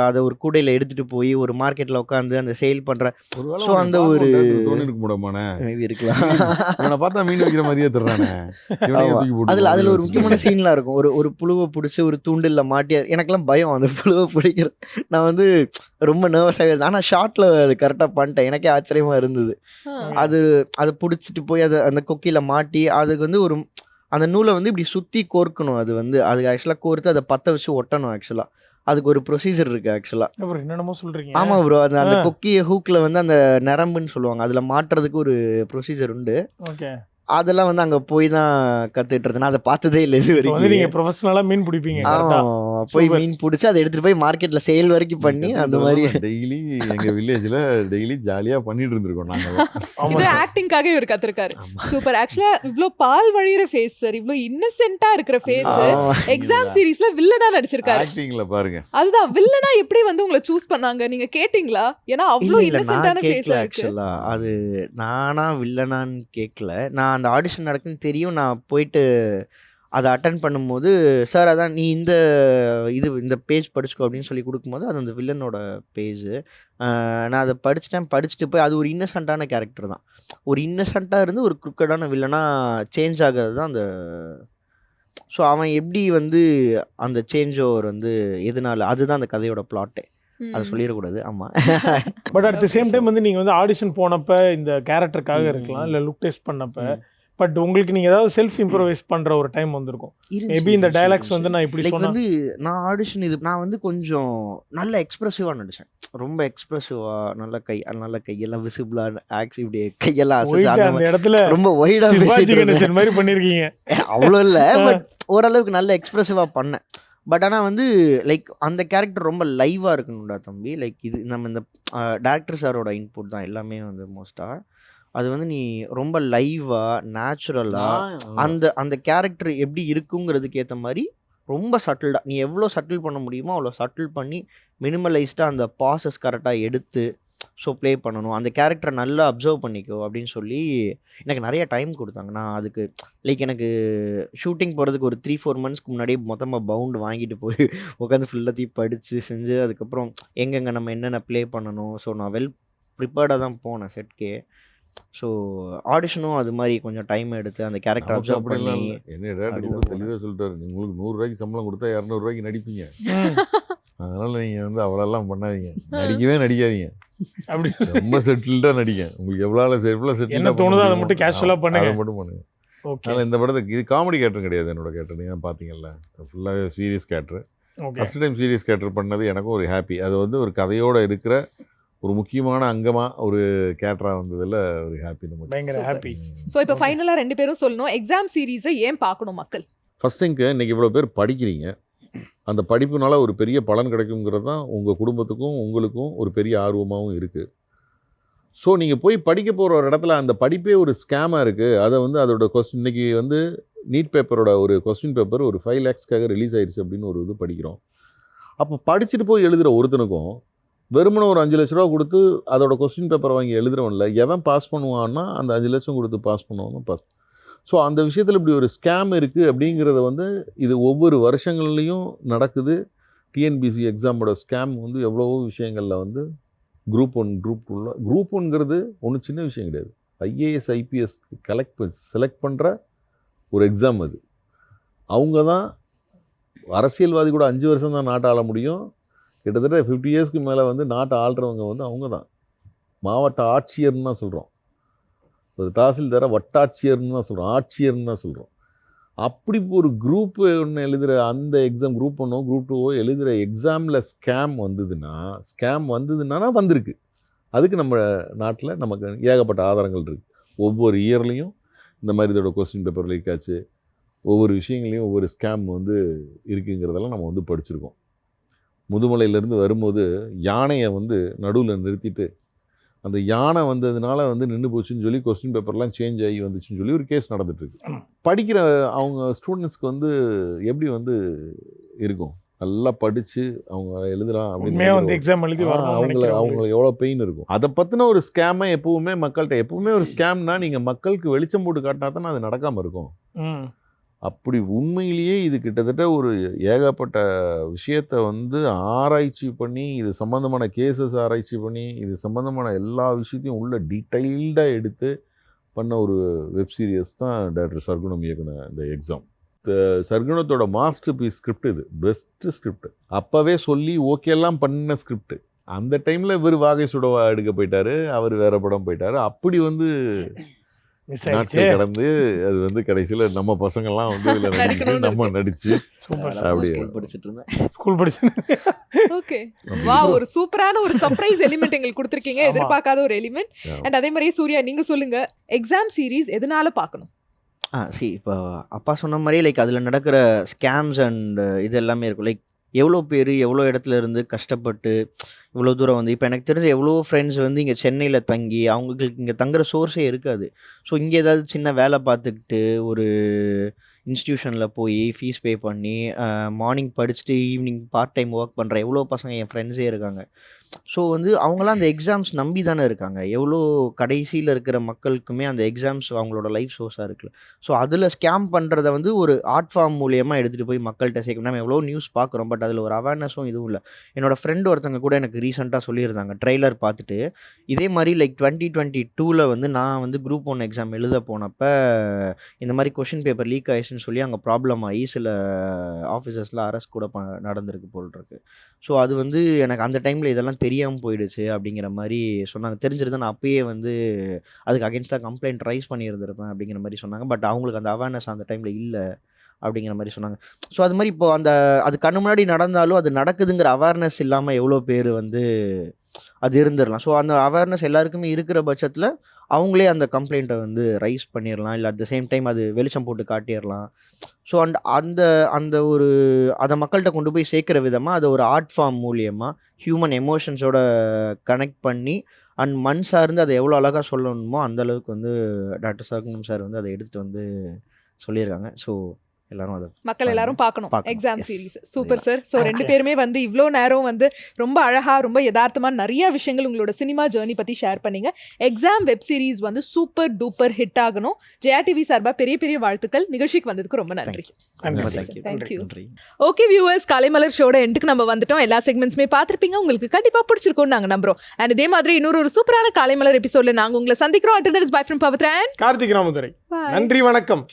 அதை ஒரு கூடையில் எடுத்துகிட்டு போய் ஒரு மார்க்கெட்டில் உட்காந்து அந்த சேல் பண்ணுற ஸோ அந்த ஒரு மேபி இருக்கலாம். பார்த்தா மீன் வைக்கிற மாதிரியே தர்றானே. அதில் ஒரு முக்கியமான சீன்லாம் இருக்கும். ஒரு புழுவை பிடிச்சி ஒரு தூண்டில் மாட்டி எனக்கெல்லாம் பயம் அந்த புழுவை பிடிக்கிற. நான் வந்து ரொம்ப நர்வஸாகவே இருந்தேன். ஆனால் ஷார்ட்டில் அது கரெக்டாக பண்ணிட்டேன். எனக்கே ஆச்சரியமாக இருந்தது. அதை பிடிச்சிட்டு போய் அதை அந்த கொக்கியில் மாட்டி அதுக்கு வந்து ஒரு அந்த நூலை வந்து இப்படி சுற்றி கோர்க்கணும். அது வந்து அதுக்கு ஆக்சுவலாக கோர்த்து அதை பற்ற வச்சு ஒட்டணும். ஆக்சுவலாக அதுக்கு ஒரு ப்ரொசீஜர் இருக்குது ஆக்சுவலாக. என்னென்னமோ சொல்கிறீங்க? ஆமாம் ப்ரோ. அந்த கொக்கிய ஹூக்கில் வந்து அந்த நரம்புன்னு சொல்லுவாங்க, அதில் மாட்டுறதுக்கு ஒரு ப்ரொசீஜர் உண்டு. ஓகே. அதெல்லாம் வந்து அங்கே போய் தான் கற்றுக்கிட்டு நான் அதை பார்த்ததே இல்லை இது வரைக்கும். நீங்கள் ப்ரொஃபஷனலாக மீன் பிடிப்பீங்க? போய் மீன் பிடிச்சி அதை எடுத்துகிட்டு போய் மார்க்கெட்டில் சேல் வரைக்கும் பண்ணி அந்த மாதிரி டெய்லி எங்கள் வில்லேஜில் டெய்லி ஜாலியாக பண்ணிட்டு இருந்திருக்கோம் நாங்கள். இது ஆக்டிங்காக இவர் கற்றுருக்காரு. சூப்பர். ஆக்சுவலாக இவ்வளோ பால் வழிகிற ஃபேஸ் சார், இவ்வளோ இன்னசென்ட்டாக இருக்கிற ஃபேஸ் எக்ஸாம் சீரீஸில் வில்லனாக நடிச்சிருக்காரு. ஆக்டிங்கில் பாருங்க. அதுதான் வில்லனா எப்படி வந்து உங்களை சூஸ் பண்ணாங்க நீங்கள் கேட்டிங்களா? ஏன்னா அவ்வளோ இன்னசென்ட்டான ஃபேஸ் ஆக்சுவலாக அது நானா வில்லனான்னு கேட்கல. நான் அந்த ஆடிஷன் நடக்குன்னு தெரியும். நான் போயிட்டு அதை அட்டன் பண்ணும்போது சார் அதான் நீ இந்த பேஜ் படிச்சுக்கோ அப்படின்னு சொல்லி கொடுக்கும்போது அது அந்த வில்லனோட பேஜு. நான் அதை படிச்சுட்டு போய் அது ஒரு இன்னசென்ட்டான கேரக்டர் தான். ஒரு இன்னசென்ட்டாக இருந்து ஒரு குறுக்கடான வில்லனாக சேஞ்ச் ஆகிறது தான் அந்த. ஸோ அவன் எப்படி வந்து அந்த சேஞ்ச் ஓவர் வந்து எதனால அதுதான் அந்த கதையோட பிளாட்டே. அதை சொல்லிடக்கூடாது. ஆமாம். But at the same time வந்து நீங்கள் வந்து ஆடிஷன் போனப்போ இந்த கேரக்டருக்காக இருக்கலாம், இல்லை லுக் டெஸ்ட் பண்ணப்போ, பட் உங்களுக்கு நீங்கள் ஏதாவது செல்ஃப் இம்ப்ரோவைஸ் பண்ணுற ஒரு டைம் வந்திருக்கும். மேபி இந்த டைலாக்ஸ் வந்து நான் இப்படி வந்து நான் ஆடிஷன் நான் வந்து கொஞ்சம் நல்ல எக்ஸ்ப்ரெசிவாக நடித்தேன். ரொம்ப எக்ஸ்ப்ரெசிவாக நல்ல கையெல்லாம் விசிபிளாக ஆக்ஸ் இப்படி கையெல்லாம் அந்த இடத்துல ரொம்ப ஒய்டாக மாதிரி பண்ணியிருக்கீங்க. அவ்வளோ இல்லை, பட் ஓரளவுக்கு நல்ல எக்ஸ்ப்ரெசிவாக பண்ணேன். பட் ஆனால் வந்து லைக் அந்த கேரக்டர் ரொம்ப லைவாக இருக்கணும்டா தம்பி. லைக் இது நம்ம இந்த டேரக்டர் சாரோட இன்புட் தான் எல்லாமே வந்து மோஸ்ட்டாக. அது வந்து நீ ரொம்ப லைவாக நேச்சுரலாக அந்த கேரக்டர் எப்படி இருக்குங்கிறதுக்கு ஏற்ற மாதிரி ரொம்ப சட்டில்டாக நீ எவ்வளோ சட்டில் பண்ண முடியுமோ அவ்வளோ சட்டில் பண்ணி மினிமலைஸ்டாக அந்த பாசஸ் கரெக்டாக எடுத்து ஸோ ப்ளே பண்ணணும். அந்த கேரக்டரை நல்லா அப்சர்வ் பண்ணிக்கோ அப்படின்னு சொல்லி எனக்கு நிறைய டைம் கொடுத்தாங்க. நான் அதுக்கு லைக் எனக்கு ஷூட்டிங் போகிறதுக்கு ஒரு 3-4 மந்த்ஸ்க்கு முன்னாடியே மொத்தமாக பவுண்டு வாங்கிட்டு போய் உட்காந்து ஃபுல்லாத்தையும் படித்து செஞ்சு அதுக்கப்புறம் எங்கெங்கே நம்ம என்னென்ன ப்ளே பண்ணணும். ஸோ நான் வெல் ப்ரிப்பேர்டாக தான் போனேன் செட்கே. ஸோ ஆடிஷனும் அது மாதிரி கொஞ்சம் டைம் எடுத்து அந்த கேரக்டர் அப்சர்வ் பண்ணி. என்ன தெளிவாக சொல்லிட்டாரு, உங்களுக்கு 100 ரூபாய்க்கு சம்பளம் கொடுத்தா 200 ரூபாய்க்கு நடிப்பீங்க, அதனால் நீங்கள் வந்து அவ்வளோலாம் பண்ணாதீங்க, நடிக்காதீங்க, அப்படி ரொம்ப செட்டில்டாக நடிங்க. உங்களுக்கு எவ்வளோ செட்டில் என்ன தோணுதோ அதை மட்டும் கேஷுவலாக பண்ணுங்க, அதை மட்டும் பண்ணுங்க. ஓகே அதனால் இந்த படத்துக்கு இது காமெடி கேரக்டர் கிடையாது என்னோட கேரக்டர். நீங்கள் பார்த்தீங்கல்ல, ஃபுல்லாகவே serious character. Okay first time serious character பண்ணது எனக்கும் ஒரு ஹாப்பி. அது வந்து ஒரு கதையோடு இருக்கிற ஒரு முக்கியமான அங்கமாக ஒரு கேரக்டராக வந்ததில் ஒரு ஹாப்பி நமக்கு. பயங்கர Super. ஹாப்பி. ஸோ இப்போ ஃபைனலாக 2 பேரும் சொல்லணும், எக்ஸாம் சீரீஸை ஏன் பார்க்கணும் மக்கள்? ஃபஸ்ட் திங்க்கு இன்றைக்கி இவ்வளோ பேர் படிக்கிறீங்க, அந்த படிப்புனால ஒரு பெரிய பலன் கிடைக்குங்கிறது தான் உங்கள் குடும்பத்துக்கும் உங்களுக்கும் ஒரு பெரிய ஆர்வமாகவும் இருக்குது. ஸோ நீங்கள் போய் படிக்க போகிற ஒரு இடத்துல அந்த படிப்பே ஒரு ஸ்கேமாக இருக்குது. அதை வந்து அதோட கொஸ்டின் இன்றைக்கி வந்து நீட் பேப்பரோட ஒரு கொஸ்டின் பேப்பர் ஒரு 5 lakhsக்காக ரிலீஸ் ஆயிடுச்சு அப்படின்னு ஒரு இது படிக்கிறோம். அப்போ படிச்சுட்டு போய் எழுதுகிற ஒருத்தனுக்கும் வெறுமனே ஒரு 5 லட்ச ரூபா கொடுத்து அதோட கொஸ்டின் பேப்பரை வாங்கி எழுதுறவன்ல எவன் பாஸ் பண்ணுவான்னா அந்த 5 லட்சம் கொடுத்து பாஸ் பண்ணுவாங்க பாஸ். ஸோ அந்த விஷயத்தில் இப்படி ஒரு ஸ்கேம் இருக்குது அப்படிங்கிறத வந்து இது ஒவ்வொரு வருஷங்கள்லேயும் நடக்குது. டிஎன்பிசி எக்ஸாமோட ஸ்கேம் வந்து எவ்வளவோ விஷயங்களில் வந்து குரூப் 1 குரூப் 2 குரூப் 1ங்கிறது ஒன்றும் சின்ன விஷயம் கிடையாது. ஐஏஎஸ் ஐபிஎஸ் செலக்ட் பண்ணுற ஒரு எக்ஸாம் அது. அவங்க தான் அரசியல்வாதி கூட 5 வருஷம் தான் நாட்டை ஆள முடியும். கிட்டத்தட்ட 50 இயர்ஸ்க்கு மேலே வந்து நாட்டை ஆள்றவங்க வந்து அவங்க தான். மாவட்ட ஆட்சியர்னு தான் சொல்கிறோம். ஒரு தாசில்தாரை வட்டாட்சியர்னு தான் சொல்கிறோம், ஆட்சியர்னு தான் சொல்கிறோம். அப்படி ஒரு குரூப் 1 எழுதுகிற அந்த எக்ஸாம் குரூப் 1 குரூப் 2 எழுதுகிற எக்ஸாமில் ஸ்கேம் வந்ததுன்னா வந்திருக்கு. அதுக்கு நம்ம நாட்டில் நமக்கு ஏகப்பட்ட ஆதாரங்கள் இருக்குது. ஒவ்வொரு இயர்லேயும் இந்த மாதிரி இதோட கொஸ்டின் பேப்பர் லீக் ஆச்சு, ஒவ்வொரு விஷயங்களையும் ஒவ்வொரு ஸ்கேம் வந்து இருக்குங்கிறதெல்லாம் நம்ம வந்து படிச்சிருக்கோம். முதுமலையிலேருந்து வரும்போது யானையை வந்து நடுவில் நிறுத்திட்டு அந்த யானை வந்ததுனால வந்து நின்று போச்சுன்னு சொல்லி கொஸ்டின் பேப்பர்லாம் சேஞ்ச் ஆகி வந்துச்சுன்னு சொல்லி ஒரு கேஸ் நடந்துட்டுருக்கு. படிக்கிற அவங்க ஸ்டூடெண்ட்ஸ்க்கு வந்து எப்படி வந்து இருக்கும், நல்லா படித்து அவங்க எழுதலாம் அப்படின்னு எக்ஸாம் எழுதி அவங்களுக்கு எவ்வளோ பெயின் இருக்கும். அதை பற்றின ஒரு ஸ்கேமை எப்பவுமே மக்கள்கிட்ட எப்பவுமே ஒரு ஸ்கேம்னா நீங்கள் மக்களுக்கு வெளிச்சம் போட்டு காட்டினா தானே அது நடக்காமல் இருக்கும். அப்படி உண்மையிலேயே இது கிட்டத்தட்ட ஒரு ஏகப்பட்ட விஷயத்தை வந்து ஆராய்ச்சி பண்ணி இது சம்மந்தமான கேசஸ் ஆராய்ச்சி பண்ணி இது சம்மந்தமான எல்லா விஷயத்தையும் உள்ள டீட்டெயில்டாக எடுத்து பண்ண ஒரு வெப் சீரியஸ் தான் டாக்டர் சர்க்குணம் இயக்குன இந்த எக்ஸாம். சர்க்குணத்தோட மாஸ்டர் பீஸ் ஸ்கிரிப்ட் இது, பெஸ்ட்டு ஸ்கிரிப்ட். அப்போவே சொல்லி ஓகேலாம் பண்ண ஸ்கிரிப்ட். அந்த டைமில் இவர் வாகை சுடவா எடுக்க போயிட்டாரு, அவர் வேற படம் போயிட்டாரு. அப்படி வந்து நாட்கள் கடந்து அது வந்து கடைசியில் நம்ம பசங்கள்லாம் வந்து இதில் நம்ம நடிச்சு அப்படியே ஸ்கூல் படிச்சு. ஓகே, வா, ஒரு சூப்பரான ஒரு சர்ப்ரைஸ் எலிமெண்ட் எங்களுக்கு கொடுத்துருக்கீங்க, எதிர்பார்க்காத ஒரு எலிமெண்ட். அண்ட் அதே மாதிரியே சூர்யா, நீங்கள் சொல்லுங்கள், எக்ஸாம் சீரீஸ் எதனால பார்க்கணும்? இப்போ அப்பா சொன்ன மாதிரி லைக் அதில் நடக்கிற ஸ்கேம்ஸ் அண்ட் இது எல்லாமே இருக்கும். லைக் எவ்வளோ பேர் எவ்வளோ இடத்துல இருந்து கஷ்டப்பட்டு இவ்வளோ தூரம் வந்து இப்போ எனக்கு தெரிஞ்ச எவ்வளோ ஃப்ரெண்ட்ஸ் வந்து இங்கே சென்னையில் தங்கி அவங்களுக்கு இங்கே தங்குற சோர்ஸே இருக்காது. ஸோ இங்கே ஏதாவது சின்ன வேலை பார்த்துக்கிட்டு ஒரு இன்ஸ்டியூஷனில் போய் ஃபீஸ் பே பண்ணி மார்னிங் படிச்சுட்டு ஈவினிங் பார்ட் டைம் ஒர்க் பண்ணுற எவ்வளோ பசங்க என் ஃப்ரெண்ட்ஸே இருக்காங்க. ஸோ வந்து அவங்களாம் அந்த எக்ஸாம்ஸ் நம்பி தானே இருக்காங்க. எவ்வளோ கடைசியில் இருக்கிற மக்களுக்குமே அந்த எக்ஸாம்ஸ் அவங்களோட லைஃப் சோர்ஸாக இருக்குல்ல. ஸோ அதில் ஸ்கேம் பண்ணுறத வந்து ஒரு ஆர்ட் ஃபார்ம் மூலியமாக எடுத்துகிட்டு போய் மக்கள்கிட்ட சேர்க்கணும். நம்ம எவ்வளோ நியூஸ் பார்க்குறோம், பட் அதில் ஒரு அவேர்னஸும் இதுவும் இல்லை. என்னோடய ஃப்ரெண்டு ஒருத்தங்க கூட எனக்கு ரீசெண்டாக சொல்லியிருந்தாங்க, ட்ரெய்லர் பார்த்துட்டு இதே மாதிரி லைக் 2022 வந்து நான் வந்து குரூப் 1 எக்ஸாம் எழுத போனப்போ இந்த மாதிரி கொஷின் பேப்பர் லீக் ஆயிடுச்சுன்னு சொல்லி அங்கே ப்ராப்ளம் ஆகி சில ஆஃபீஸர்ஸில் அரெஸ்ட் கூட நடந்திருக்கு போல் இருக்கு. ஸோ அது வந்து எனக்கு அந்த டைமில் இதெல்லாம் தெரியாமல் போயிடுச்சு அப்படிங்கிற மாதிரி சொன்னாங்க. தெரிஞ்சிருந்தா நான் அப்பயே வந்து அதுக்கு அகேன்ஸ்டாக கம்ப்ளைண்ட் ரைஸ் பண்ணியிருந்திருப்பேன் அப்படிங்கிற மாதிரி சொன்னாங்க. பட் அவங்களுக்கு அந்த அவேர்னஸ் அந்த டைமில் இல்லை அப்படிங்கிற மாதிரி சொன்னாங்க. ஸோ அது மாதிரி இப்போது அது கண்ணு முன்னாடி நடந்தாலும் அது நடக்குதுங்கிற அவேர்னஸ் இல்லாமல் எவ்வளோ பேர் வந்து அது இருந்துடலாம். ஸோ அந்த அவேர்னஸ் எல்லாருக்குமே இருக்கிற பட்சத்தில் அவங்களே அந்த கம்ப்ளைண்ட்டை வந்து ரைஸ் பண்ணிடலாம், இல்லை அட் த சேம் டைம் அது வெளிச்சம் போட்டு காட்டிடலாம். ஸோ அந்த ஒரு அதை மக்கள்கிட்ட கொண்டு போய் சேர்க்குற விதமாக அதை ஒரு ஆர்ட் ஃபார்ம் மூலியமாக ஹியூமன் எமோஷன்ஸோட கனெக்ட் பண்ணி அண்ட் மண் சார்ந்து அதை எவ்வளோ அழகாக சொல்லணுமோ அந்தளவுக்கு வந்து டாக்டர் சர்க்குணம் சார் வந்து அதை எடுத்துகிட்டு வந்து சொல்லியிருக்காங்க. ஸோ எல்லாரும் அதை மக்கள் எல்லாரும் பார்க்கணும் exam series. Super sir. So 2 பேருமே வந்து இவ்வளோ நேரம் வந்து ரொம்ப அழகாக ரொம்ப யதார்த்தமாக நிறைய விஷயங்கள் உங்களோட சினிமா ஜேர்னி பற்றி ஷேர் பண்ணீங்க. எக்ஸாம் வெப் சீரிஸ் வந்து சூப்பர் டூப்பர் ஹிட் ஆகணும். ஜெயா டிவி சார்பாக பெரிய பெரிய வாழ்த்துக்கள். நிகழ்ச்சிக்கு வந்ததுக்கு ரொம்ப நன்றி. தேங்க்யூ. ஓகே வியூவர்ஸ், கலைமலர் ஷோட எண்டுக்கு நம்ம வந்துட்டோம். எல்லா செக்மெண்ட்ஸுமே பார்த்துருப்பீங்க, உங்களுக்கு கண்டிப்பாக பிடிச்சிருக்கோம்னு நாங்கள் நம்புறோம். அண்ட் இதே மாதிரி இன்னொரு சூப்பரான கலைமலர் எபிசோடில் நாங்கள் உங்களை சந்திக்கிறோம். Until then, it's bye from Pavitra and Karthik Ramadurai. நன்றி, வணக்கம்.